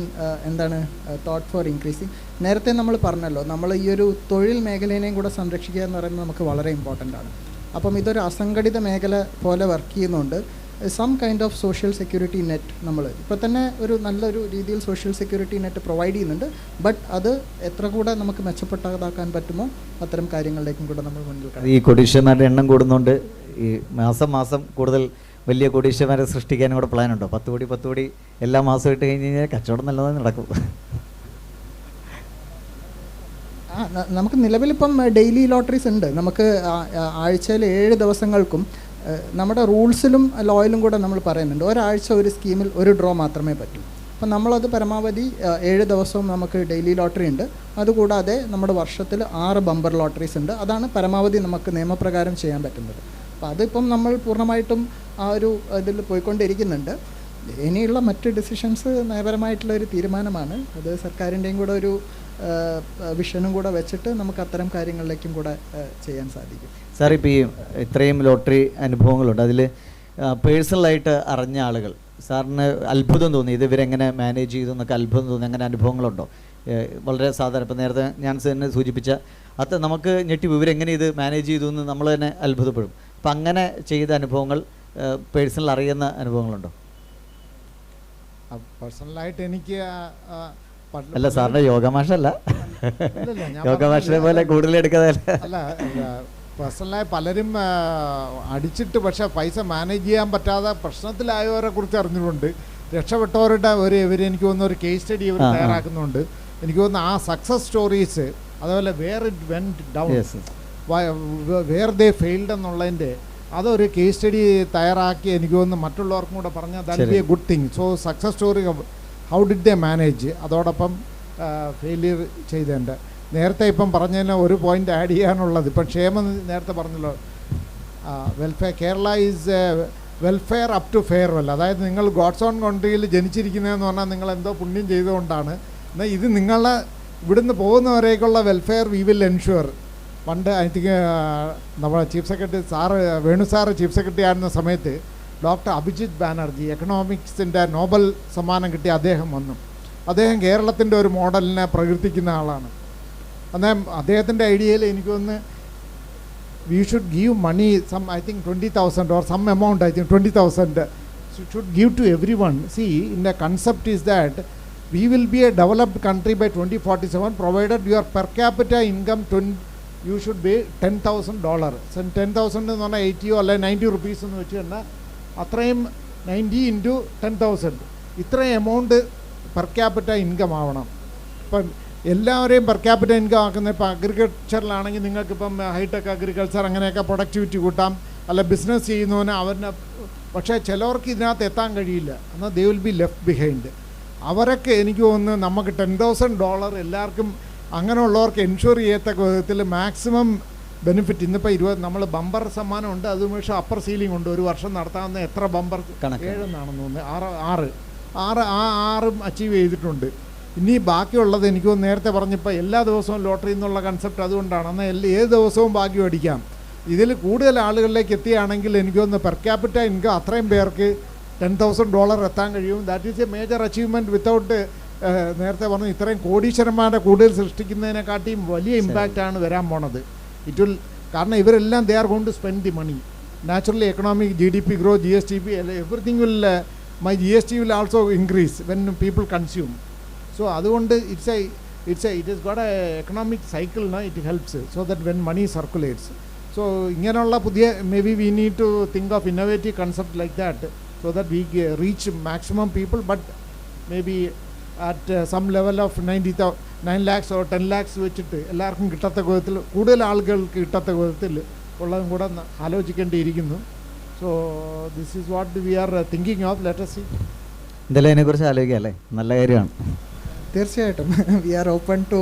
thought for increasing. നേരത്തെ നമ്മൾ പറഞ്ഞല്ലോ, നമ്മൾ ഈ ഒരു തൊഴിൽ മേഖലയെയും കൂടെ സംരക്ഷിക്കുക എന്ന് പറയുന്നത് നമുക്ക് വളരെ ഇമ്പോർട്ടൻ്റ് ആണ്. അപ്പം ഇതൊരു അസംഘടിത മേഖല പോലെ വർക്ക് ചെയ്യുന്നുണ്ട്. Some kind of social security net നമ്മൾ ഇപ്പോൾ തന്നെ ഒരു നല്ലൊരു രീതിയിൽ സോഷ്യൽ സെക്യൂരിറ്റി നെറ്റ് പ്രൊവൈഡ് ചെയ്യുന്നുണ്ട്. ബട്ട് അത് എത്ര കൂടെ നമുക്ക് മെച്ചപ്പെട്ടതാക്കാൻ പറ്റുമോ അത്തരം കാര്യങ്ങളിലേക്കും കൂടെ നമ്മൾ മുന്നിൽ. ഈ കോടീശ്വരന്മാരുടെ എണ്ണം കൂടുന്നുണ്ട്. ഈ മാസം കൂടുതൽ വലിയ കോടീശ്വരന്മാരെ സൃഷ്ടിക്കാനും കൂടെ പ്ലാനുണ്ടോ? 10 കോടി എല്ലാ മാസവും ഇട്ട് കഴിഞ്ഞ് കഴിഞ്ഞാൽ കച്ചവടം നല്ലതായി നടക്കും. നമുക്ക് നിലവിലിപ്പം ഡെയിലി ലോട്ടറീസ് ഉണ്ട്. നമുക്ക് ആഴ്ചയിൽ 7 ദിവസങ്ങൾക്കും നമ്മുടെ റൂൾസിലും ലോയിലും കൂടെ നമ്മൾ പറയുന്നുണ്ട് ഒരാഴ്ച ഒരു സ്കീമിൽ ഒരു ഡ്രോ മാത്രമേ പറ്റൂ. അപ്പം നമ്മളത് പരമാവധി 7 ദിവസവും നമുക്ക് ഡെയിലി ലോട്ടറി ഉണ്ട്. അതുകൂടാതെ നമ്മുടെ വർഷത്തിൽ 6 ബമ്പർ ലോട്ടറീസ് ഉണ്ട്. അതാണ് പരമാവധി നമുക്ക് നിയമപ്രകാരം ചെയ്യാൻ പറ്റുന്നത്. അപ്പോൾ അതിപ്പം നമ്മൾ പൂർണ്ണമായിട്ടും ആ ഒരു ഇതിൽ പോയിക്കൊണ്ടിരിക്കുന്നുണ്ട്. ഇനിയുള്ള മറ്റ് ഡിസിഷൻസ് നയപരമായിട്ടുള്ള ഒരു തീരുമാനമാണ്. അത് സർക്കാരിൻ്റെയും കൂടെ ഒരു വിഷനും കൂടെ വെച്ചിട്ട് നമുക്ക് അത്തരം കാര്യങ്ങളിലേക്കും കൂടെ ചെയ്യാൻ സാധിക്കും. സാർ, ഇപ്പോൾ ഈ ഇത്രയും ലോട്ടറി അനുഭവങ്ങളുണ്ട്, അതിൽ പേഴ്സണലായിട്ട് അറിഞ്ഞ ആളുകൾ സാറിന് അത്ഭുതം തോന്നി, ഇത് ഇവരെങ്ങനെ മാനേജ് ചെയ്തു എന്നൊക്കെ അത്ഭുതം തോന്നി, അങ്ങനെ അനുഭവങ്ങളുണ്ടോ? വളരെ സാധാരണ ഇപ്പം നേരത്തെ ഞാൻ തന്നെ സൂചിപ്പിച്ച അത് നമുക്ക് ഞെട്ടി, ഇവരെങ്ങനെ ഇത് മാനേജ് ചെയ്തു എന്ന് നമ്മൾ തന്നെ അത്ഭുതപ്പെടും. അപ്പം അങ്ങനെ ചെയ്ത അനുഭവങ്ങൾ പേഴ്സണൽ അറിയുന്ന അനുഭവങ്ങളുണ്ടോ? പേഴ്സണലായിട്ട് എനിക്ക് അല്ല, സാറിൻ്റെ യോഗ മാഷല്ല, യോഗ മാഷിനെ പോലെ കൂടുതൽ എടുക്കാതെ അല്ല, പേഴ്സണലായി പലരും അടിച്ചിട്ട് പക്ഷേ പൈസ മാനേജ് ചെയ്യാൻ പറ്റാതെ പ്രശ്നത്തിലായവരെ കുറിച്ച് അറിഞ്ഞിട്ടുണ്ട്. രക്ഷപ്പെട്ടവരുടെ എനിക്ക് തോന്നുന്ന ഒരു കേസ് സ്റ്റഡി ഇവർ തയ്യാറാക്കുന്നുണ്ട്. എനിക്ക് തോന്നുന്നു ആ സക്സസ് സ്റ്റോറീസ്, അതുപോലെ where it went down, where they failed എന്നുള്ളതിൻ്റെ അതൊരു കേസ് സ്റ്റഡി തയ്യാറാക്കി എനിക്ക് തോന്നുന്നു മറ്റുള്ളവർക്കും കൂടെ പറഞ്ഞാൽ that be A good thing. So success story how did they manage, അതോടൊപ്പം ഫെയിലിയർ ചെയ്തതിൻ്റെ നേരത്തെ ഇപ്പം പറഞ്ഞതിന് ഒരു പോയിൻ്റ് ആഡ് ചെയ്യാനുള്ളത്, ഇപ്പം ക്ഷേമം നേരത്തെ പറഞ്ഞല്ലോ, welfare Kerala is welfare up to farewell. അതായത് നിങ്ങൾ ഗോഡ്സ് ഓൺ കൺട്രിയിൽ ജനിച്ചിരിക്കുന്നതെന്ന് പറഞ്ഞാൽ നിങ്ങൾ എന്തോ പുണ്യം ചെയ്തുകൊണ്ടാണ്. എന്നാൽ ഇത് നിങ്ങളെ ഇവിടുന്ന് പോകുന്നവരേക്കുള്ള വെൽഫെയർ വി വിൽ എൻഷുവർ. പണ്ട് ഐ തിങ്ക് നമ്മുടെ chief secretary sir Venu sir chief secretary ആയിരുന്ന സമയത്ത് ഡോക്ടർ അഭിജിത്ത് ബാനർജി എക്കണോമിക്സിൻ്റെ നോബൽ സമ്മാനം കിട്ടിയ അദ്ദേഹം വന്നു. അദ്ദേഹം കേരളത്തിൻ്റെ ഒരു മോഡലിനെ പ്രകീർത്തിക്കുന്ന ആളാണ്. എന്നാൽ അദ്ദേഹത്തിൻ്റെ ഐഡിയയിൽ എനിക്കൊന്ന് we should give money some I think 20,000 or some amount, I think 20,000 should give to everyone. See, in the concept is that we will be a developed country by 2047 provided your per capita income you should be $10,000. So 10,000 എന്ന് പറഞ്ഞാൽ 80 അല്ലെ 90 rupees എന്ന് വെച്ച് കഴിഞ്ഞാൽ അത്രയും 90 into 10,000 ഇത്രയും amount per capita income ആവണം. ഇപ്പം എല്ലാവരെയും പെർ ക്യാപിറ്റ ഇൻകം ആക്കുന്നത് ഇപ്പോൾ അഗ്രികൾച്ചറിലാണെങ്കിൽ നിങ്ങൾക്കിപ്പം ഹൈടെക് അഗ്രികൾച്ചർ അങ്ങനെയൊക്കെ പ്രൊഡക്ടിവിറ്റി കൂട്ടാം, അല്ല ബിസിനസ് ചെയ്യുന്നവന് അവന്. പക്ഷേ ചിലവർക്ക് ഇതിനകത്ത് എത്താൻ കഴിയില്ല, എന്നാൽ they will be left behind. അവരൊക്കെ എനിക്ക് തോന്നുന്നു നമുക്ക് $10,000 എല്ലാവർക്കും അങ്ങനെയുള്ളവർക്ക് എൻഷുർ ചെയ്യത്തക്ക വിധത്തിൽ മാക്സിമം ബെനിഫിറ്റ്. ഇന്നിപ്പോൾ നമ്മൾ ബമ്പർ സമ്മാനം ഉണ്ട്, അത് പക്ഷേ അപ്പർ സീലിംഗ് ഉണ്ട്. ഒരു വർഷം നടത്താവുന്ന എത്ര ബമ്പർ 7 എന്നാണെന്ന് തോന്നുന്നത്, 6 അച്ചീവ് ചെയ്തിട്ടുണ്ട്. ഇനി ബാക്കിയുള്ളത് എനിക്ക് നേരത്തെ പറഞ്ഞപ്പോൾ എല്ലാ ദിവസവും ലോട്ടറി എന്നുള്ള കൺസെപ്റ്റ് അതുകൊണ്ടാണ്. എന്നാൽ ഏത് ദിവസവും ഭാഗ്യം അടിക്കാം. ഇതിൽ കൂടുതൽ ആളുകളിലേക്ക് എത്തിയാണെങ്കിൽ എനിക്കൊന്ന് പെർ ക്യാപിറ്റ ഇൻകം അത്രയും പേർക്ക് $10,000 എത്താൻ കഴിയും. That is A major achievement. Without നേരത്തെ പറഞ്ഞു ഇത്രയും കോടീശ്വരന്മാരെ കൂടുതൽ സൃഷ്ടിക്കുന്നതിനെക്കാട്ടിയും വലിയ ഇമ്പാക്റ്റാണ് വരാൻ പോണത്. ഇറ്റ് വിൽ, കാരണം ഇവരെല്ലാം they are going to spend the money. Naturally economic GDP grow, GSTP, everything will, my GST will also increase when people consume. So അതുകൊണ്ട് it has got a economic cycle, no? It helps so that when money circulates. So ഇങ്ങനെയുള്ള പുതിയ maybe we need to think of innovative concept like that so that we reach maximum people, but maybe at some level of 9 lakhs or 10 lakhs വെച്ചിട്ട് എല്ലാവർക്കും കിട്ടത്തക്ക വിധത്തിൽ, കൂടുതൽ ആളുകൾക്ക് കിട്ടത്തക്ക വിധത്തിൽ ഉള്ളതും കൂടെ ആലോചിക്കേണ്ടിയിരിക്കുന്നു. So this is what we are thinking of. Let us see. എന്തായാലും അതിനെക്കുറിച്ച് ആലോചിക്കാം അല്ലേ, നല്ല കാര്യമാണ്. തീർച്ചയായിട്ടും വി ആർ ഓപ്പൺ ടു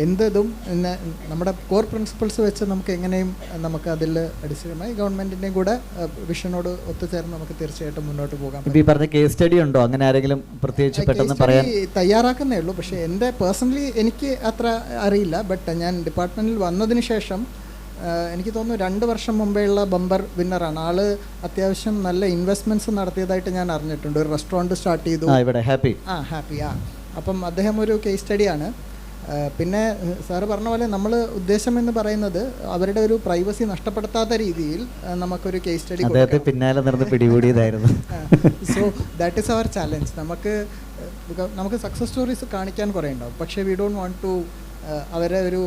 എന്തും. നമ്മുടെ കോർ പ്രിൻസിപ്പിൾസ് വെച്ച് നമുക്ക് എങ്ങനെയും നമുക്ക് അതിൽ അടിസ്ഥാനമായി ഗവൺമെൻറ്റിൻ്റെയും കൂടെ വിഷനോട് ഒത്തുചേർന്ന് നമുക്ക് തീർച്ചയായിട്ടും മുന്നോട്ട് പോകാം. ഈ പറഞ്ഞ കേസ് സ്റ്റഡി ഉണ്ടോ അങ്ങനെ ആരെങ്കിലും പ്രത്യേകിച്ച് പെട്ടെന്ന് പറയാൻ? തയ്യാറാക്കുന്നേ ഉള്ളൂ, പക്ഷേ എൻ്റെ പേഴ്സണലി എനിക്ക് അത്ര അറിയില്ല. ബട്ട് ഞാൻ ഡിപ്പാർട്ട്മെൻറ്റിൽ വന്നതിന് ശേഷം എനിക്ക് തോന്നുന്നു 2 വർഷം മുമ്പേയുള്ള ബമ്പർ വിന്നറാണ് ആള്. അത്യാവശ്യം നല്ല ഇൻവെസ്റ്റ്മെൻറ്റ്സ് നടത്തിയതായിട്ട് ഞാൻ അറിഞ്ഞിട്ടുണ്ട്. ഒരു റെസ്റ്റോറൻറ്റ് സ്റ്റാർട്ട് ചെയ്തു ഇവിടെ ഹാപ്പി. അപ്പം അദ്ദേഹം ഒരു കേസ് സ്റ്റഡിയാണ്. പിന്നെ സാറ് പറഞ്ഞ പോലെ നമ്മൾ ഉദ്ദേശം എന്ന് പറയുന്നത് അവരുടെ ഒരു പ്രൈവസി നഷ്ടപ്പെടുത്താത്ത രീതിയിൽ നമുക്കൊരു കേസ് സ്റ്റഡി പിന്നാലെ നടന്ന് പിടികൂടിയതായിരുന്നു. സോ ദാറ്റ് ഈസ് അവർ ചാലഞ്ച്. നമുക്ക് സക്സസ് സ്റ്റോറീസ് കാണിക്കാൻ കുറേ ഉണ്ടാവും, പക്ഷേ വി ഡോണ്ട് വാണ്ട് ടു അവരെ ഒരു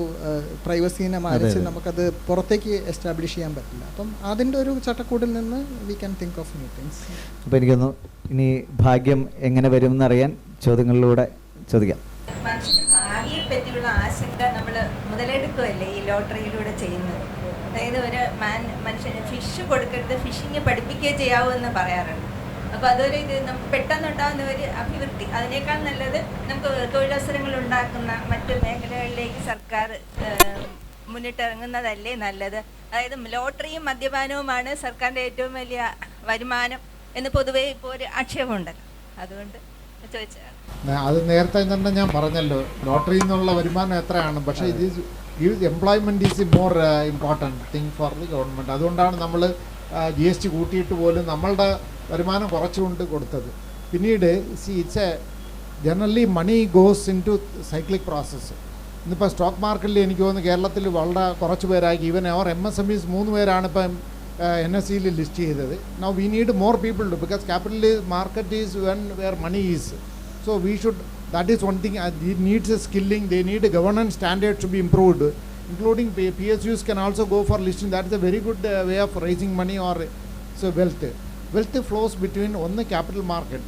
പ്രൈവസീനെ മാനിച്ച് നമുക്കത് പുറത്തേക്ക് എസ്റ്റാബ്ലിഷ് ചെയ്യാൻ പറ്റില്ല. അപ്പം അതിൻ്റെ ഒരു ചട്ടക്കൂടിൽ നിന്ന് we can think of new things. അപ്പോൾ എനിക്കൊന്നു ഇനി ഭാഗ്യം എങ്ങനെ വരും എന്നറിയാൻ ചോദ്യങ്ങളിലൂടെ ചോദിക്കാം. മനുഷ്യന് ഭാവിയെ പറ്റിയുള്ള ആശങ്ക നമ്മൾ മുതലെടുക്കുകയല്ലേ ഈ ലോട്ടറിയിലൂടെ ചെയ്യുന്നത്. അതായത് ഒരു മനുഷ്യന് ഫിഷ് കൊടുക്കരുത്, ഫിഷിങ് പഠിപ്പിക്കുകയോ ചെയ്യാവൂ എന്ന് പറയാറുണ്ട്. അപ്പോൾ അതൊരു ഇത് നമുക്ക് പെട്ടെന്നുണ്ടാകുന്ന ഒരു അഭിവൃദ്ധി. അതിനേക്കാൾ നല്ലത് നമുക്ക് തൊഴിലവസരങ്ങൾ ഉണ്ടാക്കുന്ന മറ്റു മേഖലകളിലേക്ക് സർക്കാർ മുന്നിട്ടിറങ്ങുന്നതല്ലേ നല്ലത്. അതായത് ലോട്ടറിയും മദ്യപാനവുമാണ് സർക്കാരിൻ്റെ ഏറ്റവും വലിയ വരുമാനം എന്ന് പൊതുവേ ഇപ്പോൾ ഒരു ആക്ഷേപമുണ്ടല്ലോ, അതുകൊണ്ട് ചോദിച്ചതാണ്. അത് നേരത്തെ തന്നെ ഞാൻ പറഞ്ഞല്ലോ, ലോട്ടറിയിൽ നിന്നുള്ള വരുമാനം എത്രയാണ്, പക്ഷേ ഇത് employment is more important thing for the government. അതുകൊണ്ടാണ് നമ്മൾ GST കൂട്ടിയിട്ട് പോലും നമ്മളുടെ വരുമാനം കുറച്ചുകൊണ്ട് കൊടുത്തത്. പിന്നീട് it's a generally money goes in to cyclic process. ഇന്നിപ്പോൾ സ്റ്റോക്ക് മാർക്കറ്റിൽ എനിക്ക് തോന്നുന്നു കേരളത്തിൽ വളരെ കുറച്ച് പേരായി, ഈവൻ അവർ MSMEs 3 പേരാണ് ഇപ്പം NSEയിൽ ലിസ്റ്റ് ചെയ്തത്. Now we need more people to, because capital market is where money is. So we should, that is one thing, it needs a skilling, they need a governance standards to be improved, including PSUs can also go for listing. That is a very good way of raising money or so wealth. Wealth flows between one capital market.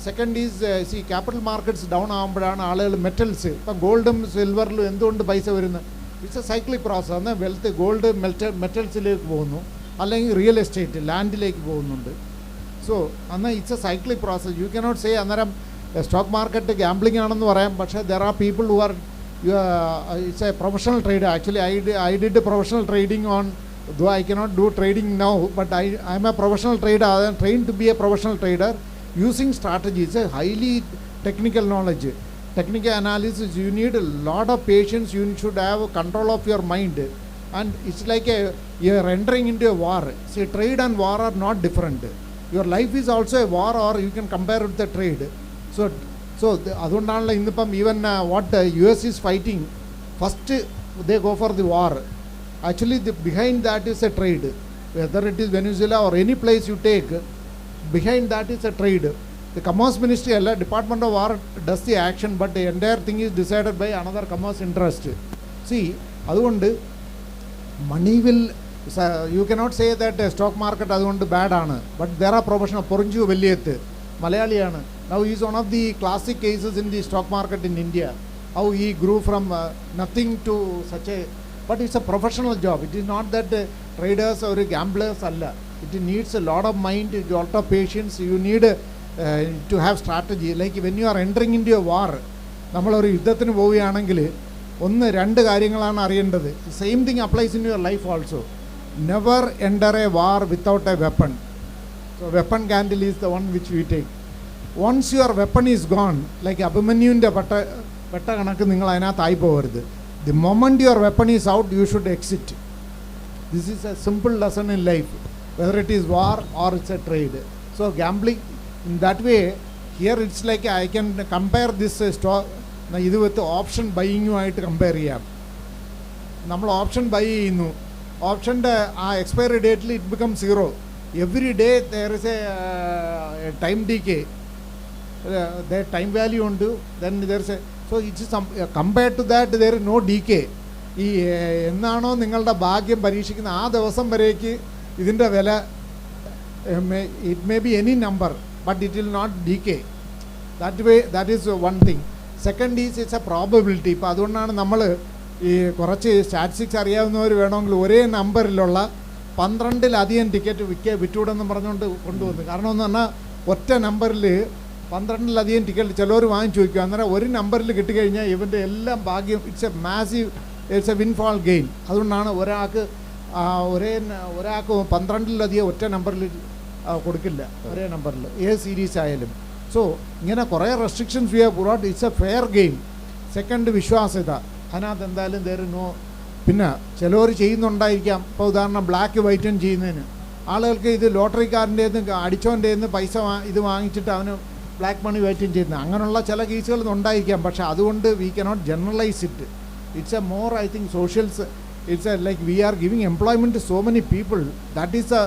Second is, see capital markets down ആകുമ്പോഴാണ് ആളുകൾ metals, ഇപ്പം ഗോൾഡും സിൽവറിലും എന്തുകൊണ്ട് പൈസ വരുന്നത്, it's A cyclic process. എന്നാൽ wealth gold മെറ്റൽസിലേക്ക് പോകുന്നു, അല്ലെങ്കിൽ real estate ലാൻഡിലേക്ക് പോകുന്നുണ്ട്. സോ എന്നാൽ it's A cyclic process. You cannot say അന്നേരം സ്റ്റോക്ക് മാർക്കറ്റ് ഗാംബ്ലിംഗ് ആണെന്ന് പറയാം, പക്ഷേ there are people who are it's A professional trader. Actually I did professional trading on, though I cannot do trading now, but I am a professional trader. I am trained to be a professional trader using strategies, a highly technical knowledge, technical analysis. You need a lot of patience, you should have control of your mind, and it's like you are entering into a war. See, trade and war are not different. Your life is also a war, or you can compare with the trade. So അതുകൊണ്ടാണല്ലോ ഇന്നിപ്പം even what US is fighting, first they go for the war. Actually behind that is a trade. Whether it is Venezuela or any place you take, behind that is a trade. The Commerce Ministry, Department of War does the action, but the entire thing is decided by another commerce interest. See, അതുകൊണ്ട് money will, you cannot say that stock market അതുകൊണ്ട് bad ആണ്, but there are professional. Porinju Valiyath മലയാളിയാണ്. Now he is one of the classic cases in the stock market in India, how he grew from nothing to such a, but it's a professional job. It is not that traders or gamblers alla. It needs a lot of mind, a lot of patience. You need to have strategy. Like when you are entering into a war, നമ്മളൊരു യുദ്ധത്തിന് പോവുകയാണെങ്കിൽ 1-2 കാര്യങ്ങളാണ് അറിയേണ്ടത്. Same thing applies in your life also. Never enter a war without A weapon. So weapon candle is the one which we take. Once your weapon is gone, like അഭിമന്യുവിൻ്റെ പെട്ട കണക്ക് നിങ്ങൾ അതിനകത്തായി പോകരുത്. The moment your weapon is out, you should exit. This is a simple lesson in life, whether it is war or it's a trade. So gambling in that way, here it's like I can compare this stock ഇത് with option ബൈയിങ്ങുമായിട്ട് compare ചെയ്യാം. നമ്മൾ option buy ചെയ്യുന്നു, ഓപ്ഷൻ്റെ ആ expiry ഡേറ്റിൽ it become 0. Every day there is a time decay, the time value undu, then there is a, so it is compared to that there is no decay. ഈ എന്നാണോ നിങ്ങളുടെ ഭാഗ്യം പരീക്ഷിക്കുന്ന ആ ദിവസം വരേക്ക് ഇതിൻ്റെ വില it may be any number, but it will not decay. That way, that is one thing. Second is it's a probability. ഇപ്പോൾ അതുകൊണ്ടാണ് നമ്മൾ ഈ കുറച്ച് സ്റ്റാറ്റിസ്റ്റിക്സ് അറിയാവുന്നവർ വേണമെങ്കിൽ ഒരേ നമ്പറിലുള്ള 12-ലധികം ടിക്കറ്റ് വിറ്റൂടെന്ന് പറഞ്ഞുകൊണ്ട് കൊണ്ടുവന്നു. കാരണം എന്ന് പറഞ്ഞാൽ ഒറ്റ നമ്പറിൽ 12-ലധികം ടിക്കറ്റ് ചിലവർ വാങ്ങിച്ചു വയ്ക്കും. അന്നേരം ഒരു നമ്പറിൽ കിട്ടിക്കഴിഞ്ഞാൽ ഇവൻ്റെ എല്ലാം ഭാഗ്യം. It's a massive, it's a windfall gain. അതുകൊണ്ടാണ് ഒരാൾക്ക് 12-ലധികം ഒറ്റ നമ്പറിൽ കൊടുക്കില്ല, ഒരേ നമ്പറിൽ ഏത് സീരീസ് ആയാലും. സോ ഇങ്ങനെ കുറേ restrictions we have brought. It's A fair game. Second വിശ്വാസ്യത, അതിനകത്ത് എന്തായാലും there is no. പിന്നെ ചിലവർ ചെയ്യുന്നുണ്ടായിരിക്കാം. ഇപ്പോൾ ഉദാഹരണം ബ്ലാക്ക് വൈറ്റൻ ചെയ്യുന്നതിന് ആളുകൾക്ക് ഇത് ലോട്ടറിക്കാരൻ്റെ അടിച്ചോൻ്റെ പൈസ ഇത് വാങ്ങിച്ചിട്ട് അവന് ബ്ലാക്ക് മണി വൈറ്റൻ ചെയ്യുന്നത്, അങ്ങനെയുള്ള ചില കേസുകൾ ഉണ്ടായിരിക്കാം. പക്ഷേ അതുകൊണ്ട് we cannot generalise it. It's a more, I think, socials. It's a like we are giving employment to so many people. That is a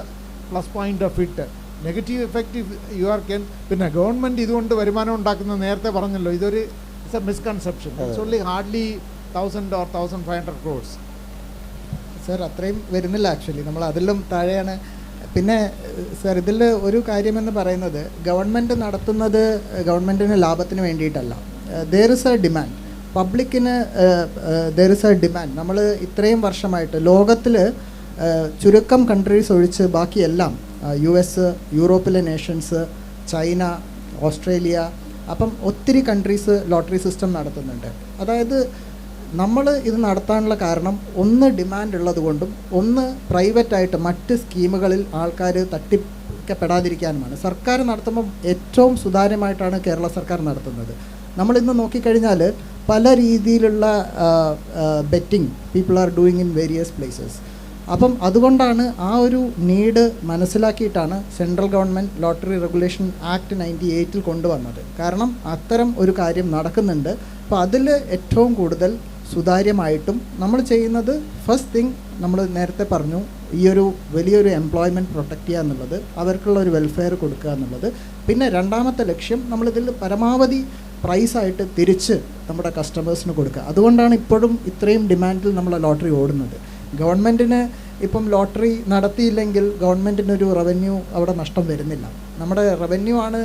plus point of it. Negative effect you are can. പിന്നെ government ഇതുകൊണ്ട് വരുമാനം ഉണ്ടാക്കുന്നത് നേരത്തെ പറഞ്ഞല്ലോ, ഇതൊരു it's a misconception. It's only hardly 1000 or 1500 crores. Sir അത്രയും വരുന്നില്ല actually, നമ്മൾ അതിലും താഴെയാണ്. പിന്നെ സർ ഇതിൽ ഒരു കാര്യമെന്ന് പറയുന്നത് ഗവൺമെൻറ് നടത്തുന്നത് ഗവൺമെൻറ്റിന് ലാഭത്തിന് വേണ്ടിയിട്ടല്ല. ദർ ഇസ് എ ഡിമാൻഡ്, പബ്ലിക്കിന് ദർ ഇസ് എ ഡിമാൻഡ്. നമ്മൾ ഇത്രയും വർഷമായിട്ട് ലോകത്തിൽ ചുരുക്കം കൺട്രീസ് ഒഴിച്ച് ബാക്കിയെല്ലാം US, യൂറോപ്പിലെ നേഷൻസ്, ചൈന, ഓസ്ട്രേലിയ, അപ്പം ഒത്തിരി കൺട്രീസ് ലോട്ടറി സിസ്റ്റം നടത്തുന്നുണ്ട്. അതായത് നമ്മൾ ഇത് നടത്താനുള്ള കാരണം ഒന്ന് ഡിമാൻഡ് ഉള്ളത് കൊണ്ടും ഒന്ന് പ്രൈവറ്റായിട്ട് മറ്റ് സ്കീമുകളിൽ ആൾക്കാർ തട്ടിക്കപ്പെടാതിരിക്കാനുമാണ്. സർക്കാർ നടത്തുമ്പോൾ ഏറ്റവും സുതാര്യമായിട്ടാണ് കേരള സർക്കാർ നടത്തുന്നത്. നമ്മളിന്ന് നോക്കിക്കഴിഞ്ഞാൽ പല രീതിയിലുള്ള betting people are doing in various places. അപ്പം അതുകൊണ്ടാണ് ആ ഒരു നീഡ് മനസ്സിലാക്കിയിട്ടാണ് central government lottery regulation act 98 കൊണ്ടുവന്നത്. കാരണം അത്തരം ഒരു കാര്യം നടക്കുന്നുണ്ട്. അപ്പോൾ അതിൽ ഏറ്റവും കൂടുതൽ സുതാര്യമായിട്ടും നമ്മൾ ചെയ്യുന്നത് ഫസ്റ്റ് തിങ് നമ്മൾ നേരത്തെ പറഞ്ഞു, ഈ ഒരു വലിയൊരു എംപ്ലോയ്മെൻറ്റ് പ്രൊട്ടക്റ്റ് ചെയ്യുക എന്നുള്ളത്, അവർക്കുള്ള ഒരു വെൽഫെയർ കൊടുക്കുക എന്നുള്ളത്. പിന്നെ രണ്ടാമത്തെ ലക്ഷ്യം നമ്മളിതിൽ പരമാവധി പ്രൈസായിട്ട് തിരിച്ച് നമ്മുടെ കസ്റ്റമേഴ്സിന് കൊടുക്കുക. അതുകൊണ്ടാണ് ഇപ്പോഴും ഇത്രയും ഡിമാൻഡിൽ നമ്മളെ ലോട്ടറി ഓടുന്നത്. ഗവൺമെൻറ്റിന് ഇപ്പം ലോട്ടറി നടത്തിയില്ലെങ്കിൽ ഗവൺമെൻറ്റിനൊരു റവന്യൂ അവിടെ നഷ്ടം വരുന്നില്ല. നമ്മുടെ റവന്യൂ ആണ്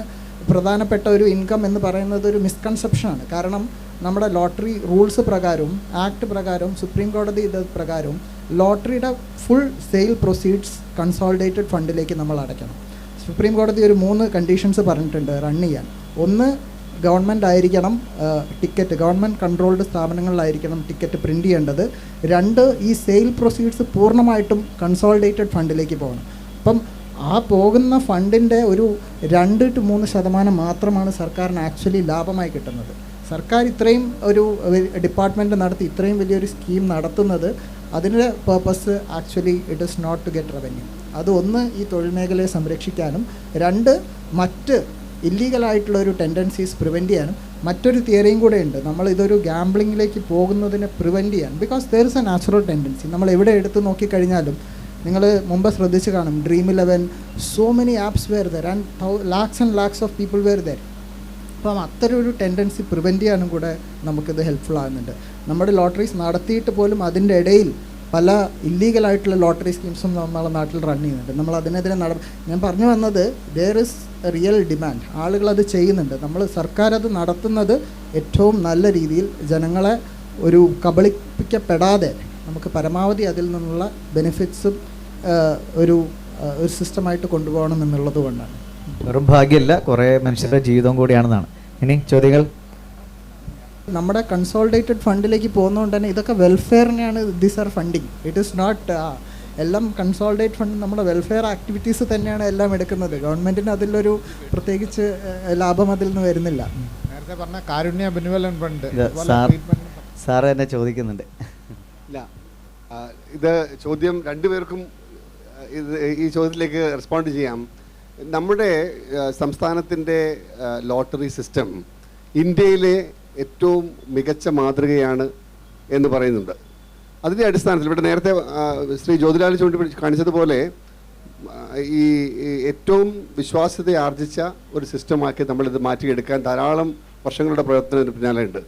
പ്രധാനപ്പെട്ട ഒരു ഇൻകം എന്ന് പറയുന്നത് ഒരു മിസ്കൺസെപ്ഷനാണ്. കാരണം നമ്മുടെ ലോട്ടറി റൂൾസ് പ്രകാരവും ആക്ട് പ്രകാരവും സുപ്രീം കോടതി ഇത് പ്രകാരവും ലോട്ടറിയുടെ ഫുൾ സെയിൽ പ്രൊസീഡ്സ് കൺസോളിഡേറ്റഡ് ഫണ്ടിലേക്ക് നമ്മൾ അടയ്ക്കണം. സുപ്രീം കോടതി ഒരു 3 കണ്ടീഷൻസ് പറഞ്ഞിട്ടുണ്ട് റൺ ചെയ്യാൻ. ഒന്ന്, ഗവൺമെൻറ് ആയിരിക്കണം ടിക്കറ്റ്, ഗവൺമെൻറ് കൺട്രോൾഡ് സ്ഥാപനങ്ങളിലായിരിക്കണം ടിക്കറ്റ് പ്രിൻ്റ് ചെയ്യേണ്ടത്. 2, ഈ സെയിൽ പ്രൊസീഡ്സ് പൂർണ്ണമായിട്ടും കൺസോളിഡേറ്റഡ് ഫണ്ടിലേക്ക് പോകണം. അപ്പം ആ പോകുന്ന ഫണ്ടിൻ്റെ ഒരു 2-3% മാത്രമാണ് സർക്കാരിന് ആക്ച്വലി ലാഭമായി കിട്ടുന്നത്. സർക്കാർ ഇത്രയും ഒരു ഡിപ്പാർട്ട്മെൻറ്റ് നടത്തി ഇത്രയും വലിയൊരു സ്കീം നടത്തുന്നത് അതിൻ്റെ purpose actually it is not to get revenue. അത് ഒന്ന്, ഈ തൊഴിൽ മേഖലയെ സംരക്ഷിക്കാനും 2, മറ്റ് ഇല്ലീഗലായിട്ടുള്ള ഒരു ടെൻഡൻസീസ് പ്രിവെൻറ്റ് ചെയ്യാനും. മറ്റൊരു തിയറിയും കൂടെ ഉണ്ട്, നമ്മൾ ഇതൊരു ഗാംബ്ലിങ്ങിലേക്ക് പോകുന്നതിനെ പ്രിവെൻറ്റ് ചെയ്യാൻ. Because there is a natural tendency. നമ്മൾ എവിടെ എടുത്ത് നോക്കിക്കഴിഞ്ഞാലും നിങ്ങൾ മുമ്പ് ശ്രദ്ധിച്ച് കാണും, Dream11, so many apps where there and lakhs and lakhs of people where there. അപ്പം അത്തരം ഒരു ടെൻഡൻസി പ്രിവെൻറ്റ് ചെയ്യാനും കൂടെ നമുക്കിത് ഹെൽപ്ഫുൾ ആകുന്നുണ്ട്. നമ്മുടെ ലോട്ടറീസ് നടത്തിയിട്ട് പോലും അതിൻ്റെ ഇടയിൽ പല ഇല്ലീഗലായിട്ടുള്ള ലോട്ടറി സ്കീംസും നമ്മളെ നാട്ടിൽ റൺ ചെയ്യുന്നുണ്ട്. നമ്മൾ അതിനെതിരെ ഞാൻ പറഞ്ഞു വന്നത് ദർ ഇസ് റിയൽ ഡിമാൻഡ്, ആളുകളത് ചെയ്യുന്നുണ്ട്. നമ്മൾ സർക്കാർ അത് നടത്തുന്നത് ഏറ്റവും നല്ല രീതിയിൽ ജനങ്ങളെ ഒരു കബളിപ്പിക്കപ്പെടാതെ നമുക്ക് പരമാവധി അതിൽ നിന്നുള്ള ബെനിഫിറ്റ്സും ഒരു സിസ്റ്റമായിട്ട് കൊണ്ടുപോകണം എന്നുള്ളത് കൊണ്ടാണ്. വെറും ഭാഗ്യമല്ല, കുറേ മനുഷ്യരുടെ ജീവിതം കൂടിയാണെന്നാണ്. ഇനി ചോദ്യങ്ങൾ. നമ്മുടെ കൺസോളിഡേറ്റഡ് ഫണ്ടിലേക്ക് പോകുന്നതുകൊണ്ട് തന്നെ ഇതൊക്കെ വെൽഫെയറിനെയാണ് this are funding. It is not എല്ലാം കൺസോളിഡേറ്റ് ഫണ്ട് നമ്മുടെ വെൽഫെയർ ആക്ടിവിറ്റീസ് തന്നെയാണ് എല്ലാം എടുക്കുന്നത്. ഗവൺമെൻറ്റിന് അതിലൊരു പ്രത്യേകിച്ച് ലാഭം അതിൽ നിന്ന് വരുന്നില്ല. നേരത്തെ പറഞ്ഞ കാരുണ്യ ബെനിവലൻ ഫണ്ട് സാറ് തന്നെ ചോദിക്കുന്നുണ്ട്. ഇല്ല, ഇത് ചോദ്യം രണ്ടുപേർക്കും ഈ ചോദ്യത്തിലേക്ക് റെസ്പോണ്ട് ചെയ്യാം. നമ്മുടെ സംസ്ഥാനത്തിൻ്റെ ലോട്ടറി സിസ്റ്റം ഇന്ത്യയിലെ ഏറ്റവും മികച്ച മാതൃകയാണ് എന്ന് പറയുന്നുണ്ട്. അതിൻ്റെ അടിസ്ഥാനത്തിൽ ഇവിടെ നേരത്തെ ശ്രീ ജ്യോതിലാൽ കാണിച്ചതുപോലെ ഈ ഏറ്റവും വിശ്വാസ്യത ആർജിച്ച ഒരു സിസ്റ്റമാക്കി നമ്മളിത് മാറ്റിയെടുക്കാൻ ധാരാളം വർഷങ്ങളുടെ പ്രവർത്തനത്തിന് പിന്നാലെ ഉണ്ട്.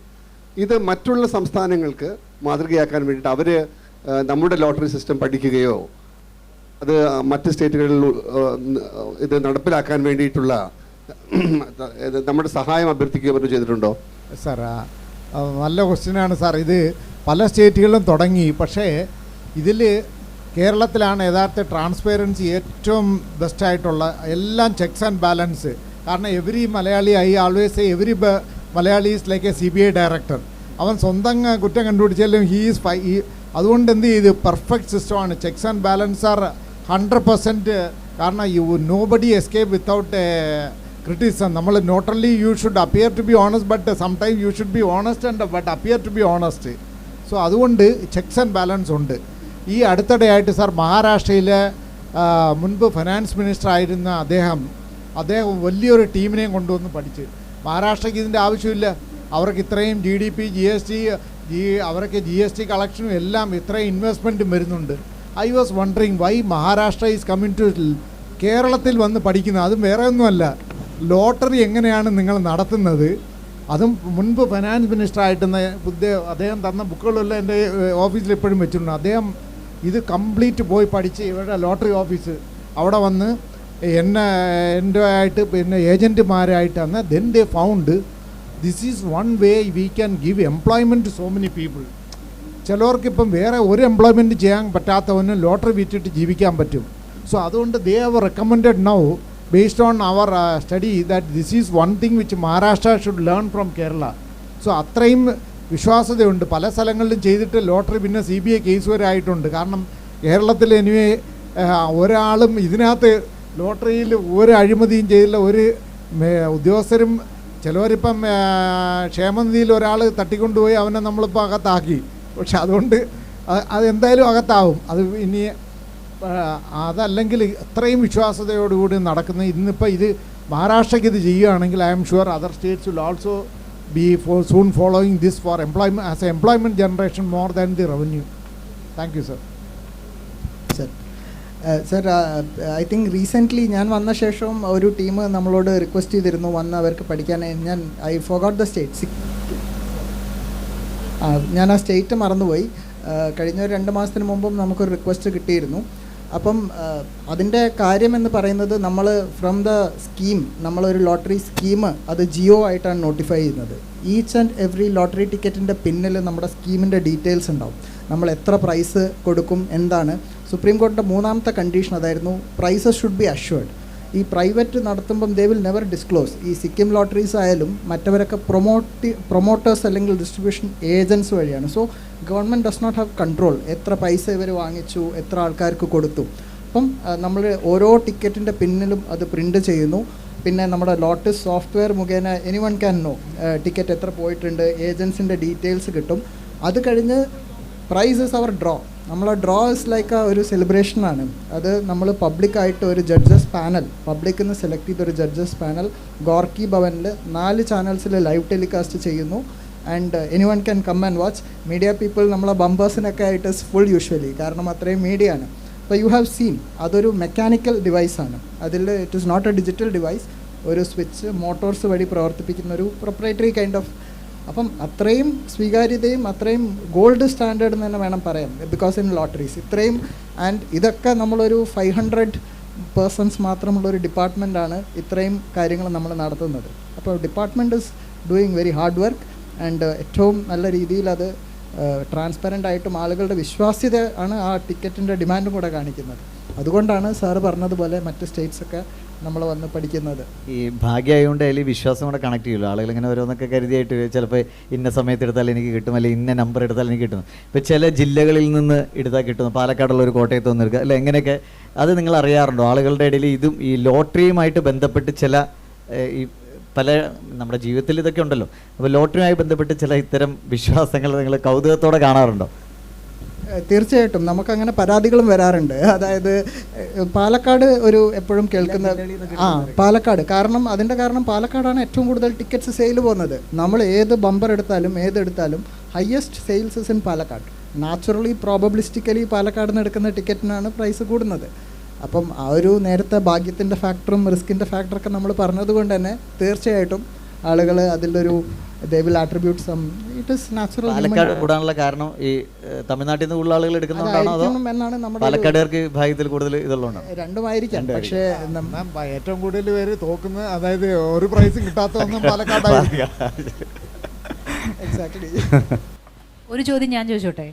ഇത് മറ്റുള്ള സംസ്ഥാനങ്ങൾക്ക് മാതൃകയാക്കാൻ വേണ്ടിയിട്ട് അവർ നമ്മുടെ ലോട്ടറി സിസ്റ്റം പഠിക്കുകയോ അത് മറ്റ് സ്റ്റേറ്റുകളിൽ ഇത് നടപ്പിലാക്കാൻ വേണ്ടിയിട്ടുള്ള നമ്മുടെ സഹായം അഭ്യർത്ഥിക്കുകയോ മറ്റോ ചെയ്തിട്ടുണ്ടോ? സാർ നല്ല ക്വസ്റ്റ്യനാണ് സാർ. ഇത് പല സ്റ്റേറ്റുകളിലും തുടങ്ങി, പക്ഷേ ഇതിൽ കേരളത്തിലാണ് യഥാർത്ഥ ട്രാൻസ്പെറൻസി ഏറ്റവും ബെസ്റ്റായിട്ടുള്ള എല്ലാം ചെക്സ് ആൻഡ് ബാലൻസ്. കാരണം every Malayali I always every Malayali is like a CBI director. അവൻ സ്വന്തം കുറ്റം കണ്ടുപിടിച്ചാലും അതുകൊണ്ട് എന്ത് ചെയ്ത് പെർഫെക്റ്റ് സിസ്റ്റമാണ്. Checks and balance are 100%. കാരണം നോബഡി എസ്കേപ്പ് വിത്തൗട്ട് criticism. നമ്മൾ not only you should appear to be honest but sometime you should be honest and but appear to be honest. So അതുകൊണ്ട് ചെക്സ് ആൻഡ് ബാലൻസ് ഉണ്ട്. ഈ അടുത്തിടെയായിട്ട് sir മഹാരാഷ്ട്രയിൽ മുൻപ് finance minister ആയിരുന്ന അദ്ദേഹം വലിയൊരു ടീമിനെയും കൊണ്ടുവന്ന് പഠിച്ച്. മഹാരാഷ്ട്രയ്ക്ക് ഇതിൻ്റെ ആവശ്യമില്ല, അവർക്ക് ഇത്രയും GDP GST അവർക്ക് GST കളക്ഷനും എല്ലാം ഇത്രയും ഇൻവെസ്റ്റ്മെൻറ്റും വരുന്നുണ്ട്. I was wondering why Maharashtra is coming to കേരളത്തിൽ വന്ന് പഠിക്കുന്നത്. അതും വേറെ ഒന്നുമല്ല, ലോട്ടറി എങ്ങനെയാണ് നിങ്ങൾ നടത്തുന്നത്. അതും മുൻപ് ഫിനാൻസ് മിനിസ്റ്റർ ആയിട്ടുന്ന അദ്ദേഹം തന്ന ബുക്കുകളെല്ലാം എൻ്റെ ഓഫീസിൽ എപ്പോഴും വെച്ചിട്ടുണ്ട്. അദ്ദേഹം ഇത് കംപ്ലീറ്റ് പോയി പഠിച്ച് ഇവരുടെ ലോട്ടറി ഓഫീസ് അവിടെ വന്ന് എൻ്റെ ആയിട്ട് പിന്നെ ഏജൻറ്റുമാരായിട്ടാണ്. Then they found this is one way we can give employment to so many people. ചിലവർക്കിപ്പം വേറെ ഒരു എംപ്ലോയ്മെൻറ്റ് ചെയ്യാൻ പറ്റാത്തവന് ലോട്ടറി വിറ്റിട്ട് ജീവിക്കാൻ പറ്റും. സോ അതുകൊണ്ട് they have recommended now based on our study that this is one thing which Maharashtra should learn from Kerala. So അത്രയും വിശ്വാസ്യതയുണ്ട്. പല സ്ഥലങ്ങളിലും ചെയ്തിട്ട് ലോട്ടറി പിന്നെ CBI കേസ് വരെ ആയിട്ടുണ്ട്. കാരണം കേരളത്തിൽ എനിവേ ഒരാളും ഇതിനകത്ത് ലോട്ടറിയിൽ ഒരു അഴിമതിയും ചെയ്തില്ല. ഒരു ഉദ്യോഗസ്ഥരും ചിലവരിപ്പം ക്ഷേമനിധിയിൽ ഒരാൾ തട്ടിക്കൊണ്ടുപോയി അവനെ നമ്മളിപ്പോൾ അകത്താക്കി. പക്ഷെ അതുകൊണ്ട് അതെന്തായാലും അകത്താവും. അത് ഇനി അതല്ലെങ്കിൽ അത്രയും വിശ്വാസ്യതയോടുകൂടി നടക്കുന്ന ഇന്നിപ്പോൾ ഇത് മഹാരാഷ്ട്രയ്ക്ക് ഇത് ചെയ്യുകയാണെങ്കിൽ I am sure other States will also be soon following this for employment as an employment generation more than the revenue. Thank you, sir. Sir I think recently ഞാൻ വന്ന ശേഷം ഒരു ടീം നമ്മളോട് റിക്വസ്റ്റ് ചെയ്തിരുന്നു വന്ന് അവർക്ക് പഠിക്കാൻ. I forgot the state. ഞാൻ ആ സ്റ്റേറ്റ് മറന്നുപോയി. കഴിഞ്ഞ ഒരു 2 മാസത്തിന് മുമ്പും നമുക്കൊരു റിക്വസ്റ്റ് കിട്ടിയിരുന്നു. അപ്പം അതിൻ്റെ കാര്യമെന്ന് പറയുന്നത് നമ്മൾ ഫ്രം ദ സ്കീം, നമ്മളൊരു ലോട്ടറി സ്കീം അത് ജിയോ ആയിട്ടാണ് നോട്ടിഫൈ ചെയ്യുന്നത്. ഈച്ച് ആൻഡ് എവറി ലോട്ടറി ടിക്കറ്റിൻ്റെ പിന്നിൽ നമ്മുടെ സ്കീമിൻ്റെ ഡീറ്റെയിൽസ് ഉണ്ടാവും. നമ്മൾ എത്ര പ്രൈസ് കൊടുക്കും, എന്താണ്. സുപ്രീം കോടതിയുടെ 3ാമത്തെ കണ്ടീഷൻ അതായിരുന്നു, പ്രൈസസ് ഷുഡ് ബി അഷ്വേർഡ്. ഈ പ്രൈവറ്റ് നടത്തുമ്പം ദേ വിൽ നെവർ ഡിസ്ക്ലോസ്. ഈ സിക്കിം ലോട്ടറീസ് ആയാലും മറ്റവരൊക്കെ പ്രൊമോട്ടേഴ്സ് അല്ലെങ്കിൽ ഡിസ്ട്രിബ്യൂഷൻ ഏജൻസ് വഴിയാണ്. So government does not have control എത്ര പൈസ ഇവർ വാങ്ങിച്ചു, എത്ര ആൾക്കാർക്ക് കൊടുത്തു. അപ്പം നമ്മൾ ഓരോ ടിക്കറ്റിൻ്റെ പിന്നിലും അത് പ്രിൻ്റ് ചെയ്യുന്നു. പിന്നെ നമ്മുടെ ലോട്ടസ് സോഫ്റ്റ്വെയർ മുഖേന എനിവൺ ക്യാൻ നോ ടിക്കറ്റ് എത്ര പോയിട്ടുണ്ട്, ഏജൻസിൻ്റെ ഡീറ്റെയിൽസ് കിട്ടും. അത് കഴിഞ്ഞ് പ്രൈസ് ഇസ് അവർ ഡ്രോ. നമ്മളെ ഡ്രോ ഇസ് ലൈക്ക് ഒരു സെലിബ്രേഷനാണ്. അത് നമ്മൾ പബ്ലിക്കായിട്ട് ഒരു ജഡ്ജസ് പാനൽ, പബ്ലിക്കിൽ നിന്ന് സെലക്ട് ചെയ്തൊരു ജഡ്ജസ് പാനൽ ഗോർക്കി ഭവനിൽ 4 ചാനൽസിൽ ലൈവ് ടെലികാസ്റ്റ് ചെയ്യുന്നു. And anyone can come and watch. Media people നമ്മളെ ബമ്പേഴ്സിനൊക്കെ ആയിട്ട് ഫുൾ യൂഷ്വലി, കാരണം അത്രയും മീഡിയ ആണ്. അപ്പോൾ യു ഹാവ് സീൻ അതൊരു മെക്കാനിക്കൽ ഡിവൈസാണ്. അതിൽ it is not a digital device. ഒരു സ്വിച്ച് മോട്ടോർസ് വഴി പ്രവർത്തിപ്പിക്കുന്ന ഒരു പ്രൊപ്രൈറ്ററി കൈൻഡ് ഓഫ്. അപ്പം അത്രയും സ്വീകാര്യതയും അത്രയും ഗോൾഡ് സ്റ്റാൻഡേർഡ് എന്ന് തന്നെ വേണം പറയാൻ. ബിക്കോസ് ഇൻ ലോട്ടറീസ് ഇത്രയും ആൻഡ് ഇതൊക്കെ നമ്മളൊരു 500 പേഴ്സൺസ് മാത്രമുള്ളൊരു ഡിപ്പാർട്ട്മെൻറ്റാണ് ഇത്രയും കാര്യങ്ങൾ നമ്മൾ നടത്തുന്നത്. അപ്പോൾ department is doing very hard work and ഏറ്റവും നല്ല രീതിയിൽ അത് ട്രാൻസ്പെറൻ്റ് ആയിട്ടും ആളുകളുടെ വിശ്വാസ്യത ആണ് ആ ടിക്കറ്റിൻ്റെ ഡിമാൻഡും കൂടെ കാണിക്കുന്നത്. അതുകൊണ്ടാണ് സാറ് പറഞ്ഞതുപോലെ മറ്റ് സ്റ്റേറ്റ്സൊക്കെ നമ്മൾ വന്ന് പഠിക്കുന്നത്. ഈ ഭാഗ്യമായതുകൊണ്ട് അതിൽ വിശ്വാസം കൂടെ കണക്ട് ചെയ്യുമല്ലോ. ആളുകൾ ഇങ്ങനെ ഓരോന്നൊക്കെ കരുതിയായിട്ട് ചിലപ്പോൾ ഇന്ന സമയത്ത് എടുത്താൽ എനിക്ക് കിട്ടും, അല്ലെങ്കിൽ ഇന്ന നമ്പർ എടുത്താൽ എനിക്ക് കിട്ടും. ഇപ്പോൾ ചില ജില്ലകളിൽ നിന്ന് എടുത്താൽ കിട്ടുന്നു, പാലക്കാടുള്ള ഒരു കോട്ടയത്ത് നിന്ന് എടുക്കുക അല്ല, എങ്ങനെയൊക്കെ അത് നിങ്ങൾ അറിയാറുണ്ടോ? ആളുകളുടെ ഇടയിൽ ഇതും ഈ ലോട്ടറിയുമായിട്ട് ബന്ധപ്പെട്ട് ചില ഈ പല നമ്മുടെ ജീവിതത്തിൽ ഇതൊക്കെ ഉണ്ടല്ലോ. അപ്പോൾ ലോട്ടറിയുമായി ബന്ധപ്പെട്ട് ചില ഇത്തരം വിശ്വാസങ്ങൾ നിങ്ങൾ കൗതുകത്തോടെ കാണാറുണ്ടോ? തീർച്ചയായിട്ടും നമുക്കങ്ങനെ പരാതികളും വരാറുണ്ട്. അതായത് പാലക്കാട് ഒരു എപ്പോഴും കേൾക്കുന്ന പാലക്കാട്, കാരണം അതിൻ്റെ കാരണം പാലക്കാടാണ് ഏറ്റവും കൂടുതൽ ടിക്കറ്റ്സ് സെയിൽ പോകുന്നത്. നമ്മൾ ഏത് ബമ്പർ എടുത്താലും ഏതെടുത്താലും highest sales is in Palakkad. Naturally probabilistically Palakkad നിന്ന് എടുക്കുന്ന ടിക്കറ്റിനാണ് പ്രൈസ് കൂടുന്നത്. അപ്പം ആ ഒരു നേരത്തെ ഭാഗ്യത്തിൻ്റെ ഫാക്ടറും റിസ്കിൻ്റെ ഫാക്ടറൊക്കെ നമ്മൾ പറഞ്ഞതുകൊണ്ട് തന്നെ തീർച്ചയായിട്ടും ആളുകൾ അതിലൊരു they will attribute some, it is natural. Palakkad കൂടാനുള്ള കാരണം ഈ തമിഴ്നാട്ടിൽ നിന്ന് കൂടുതൽ ആളുകൾ എടുക്കുന്നതുകൊണ്ടാണോ അതോ പാലക്കാടുകാർക്ക് ഭാഗ്യത്തിൽ കൂടുതൽ ഇതുള്ളതുകൊണ്ടാണ്? രണ്ടുമായിരിക്കാം. പക്ഷേ ഏറ്റവും കൂടുതൽ പേര് തോക്കുന്നത്, അതായത് ഒരു പ്രൈസും കിട്ടാത്തതൊന്നും പാലക്കാടായിരിക്കും. എക്സാക്ട്ലി. ഒരു ചോദ്യം ഞാൻ ചോദിച്ചോട്ടെ?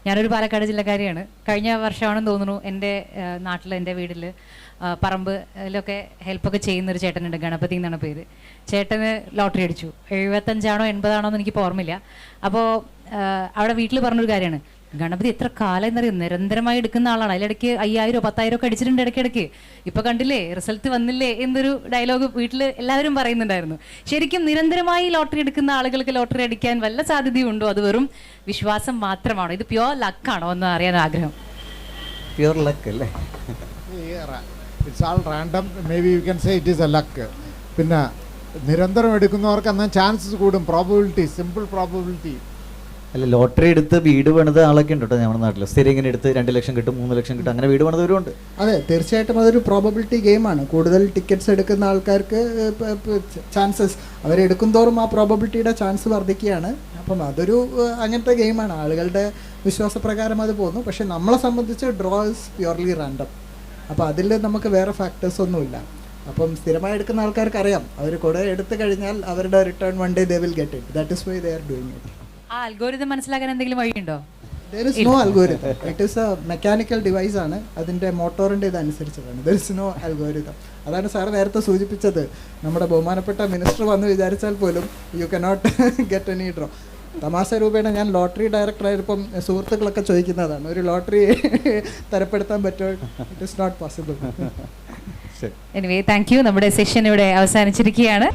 ഞാനൊരു പാലക്കാട് ജില്ലക്കാരിയാണ്. കഴിഞ്ഞ വർഷമാണെന്ന് തോന്നുന്നു എൻ്റെ നാട്ടിൽ, എൻ്റെ വീട്ടിൽ പറമ്പിലൊക്കെ ഹെൽപ്പൊക്കെ ചെയ്യുന്നൊരു ചേട്ടനുണ്ട്, ഗണപതി എന്നാണ് പേര്. ചേട്ടന് ലോട്ടറി അടിച്ചു. 75ആണോ 80ആണോ എന്ന് എനിക്കിപ്പോൾ ഓർമ്മയില്ല. അപ്പോൾ അവിടെ വീട്ടിൽ പറഞ്ഞൊരു കാര്യമാണ്, ഗണപതി എത്ര കാലം എന്നറിയും നിരന്തരമായി എടുക്കുന്ന ആളാണ്. അതിലിടയ്ക്ക് 5000 10,000 ഒക്കെ അടിച്ചിട്ടുണ്ട് ഇടയ്ക്കിടയ്ക്ക്. ഇപ്പോൾ കണ്ടില്ലേ റിസൾട്ട് വന്നില്ലേ എന്നൊരു ഡയലോഗ് വീട്ടിൽ എല്ലാവരും പറയുന്നുണ്ടായിരുന്നു. ശരിക്കും നിരന്തരമായി ലോട്ടറി എടുക്കുന്ന ആളുകൾക്ക് ലോട്ടറി അടിക്കാൻ വല്ല സാധ്യതയുണ്ടോ? അത് വെറും വിശ്വാസം മാത്രമാണോ? ഇത് പ്യോർ ലക്കാണോ എന്ന് അറിയാൻ ആഗ്രഹം. പ്യോർ ലക്ക് അല്ലേ? It's all random. May be you can say it is A luck. പിന്നെ നിരന്തരം എടുക്കുന്നവർക്ക് എന്നാൽ ചാൻസസ് കൂടും. Probability, simple probability. അല്ല, ലോട്ടറി എടുത്ത് വീട് പണിത ആളൊക്കെ ഉണ്ട് കേട്ടോ നമ്മുടെ നാട്ടിൽ. സ്ഥിരം ഇങ്ങനെ എടുത്ത് 2 ലക്ഷം കിട്ടും, 3 ലക്ഷം കിട്ടും, അങ്ങനെ വീട് പണിതവരുണ്ട്. അതെ, തീർച്ചയായിട്ടും അതൊരു പ്രോബബിലിറ്റി ഗെയിമാണ്. കൂടുതൽ ടിക്കറ്റ്സ് എടുക്കുന്ന ആൾക്കാർക്ക് ചാൻസസ് അവരെടുക്കും തോറും ആ പ്രോബബിലിറ്റിയുടെ ചാൻസ് വർദ്ധിക്കുകയാണ്. അപ്പം അതൊരു അങ്ങനത്തെ ഗെയിമാണ്. ആളുകളുടെ വിശ്വാസപ്രകാരം അത് പോകുന്നു. പക്ഷേ നമ്മളെ സംബന്ധിച്ച് ഡ്രോ ഇസ് പ്യുവർലി റാൻഡം. അപ്പോൾ അതിൽ നമുക്ക് വേറെ ഫാക്ടേഴ്സ് ഒന്നുമില്ല. അപ്പം സ്ഥിരമായി എടുക്കുന്ന ആൾക്കാർക്ക് അറിയാം, അവർ കൂടെ എടുത്തു കഴിഞ്ഞാൽ അവരുടെ return one day they will get it. That is why they are doing it. ആ അൽഗോരിതം മനസ്സിലാക്കാൻ എന്തെങ്കിലും വഴിയുണ്ടോ? There is no algorithm. It is a mechanical device ആണ്. അതിൻ്റെ മോട്ടോറിൻ്റെ ഇതനുസരിച്ചിട്ടാണ്. There is no algorithm. അതാണ് സാറ് നേരത്തെ സൂചിപ്പിച്ചത്. നമ്മുടെ ബഹുമാനപ്പെട്ട മിനിസ്റ്റർ വന്ന് വിചാരിച്ചാൽ പോലും you cannot get any draw. തമാശ രൂപേണ ഞാൻ ലോട്ടറി ഡയറക്ടറായപ്പം സുഹൃത്തുക്കളൊക്കെ ചോദിക്കുന്നതാണ്, ഒരു ലോട്ടറി തരപ്പെടുത്താൻ പറ്റുമോ? It is not possible. Anyway thank you. നമ്മുടെ സെഷൻ ഇവിടെ അവസാനിച്ചിരിക്കുകയാണ്.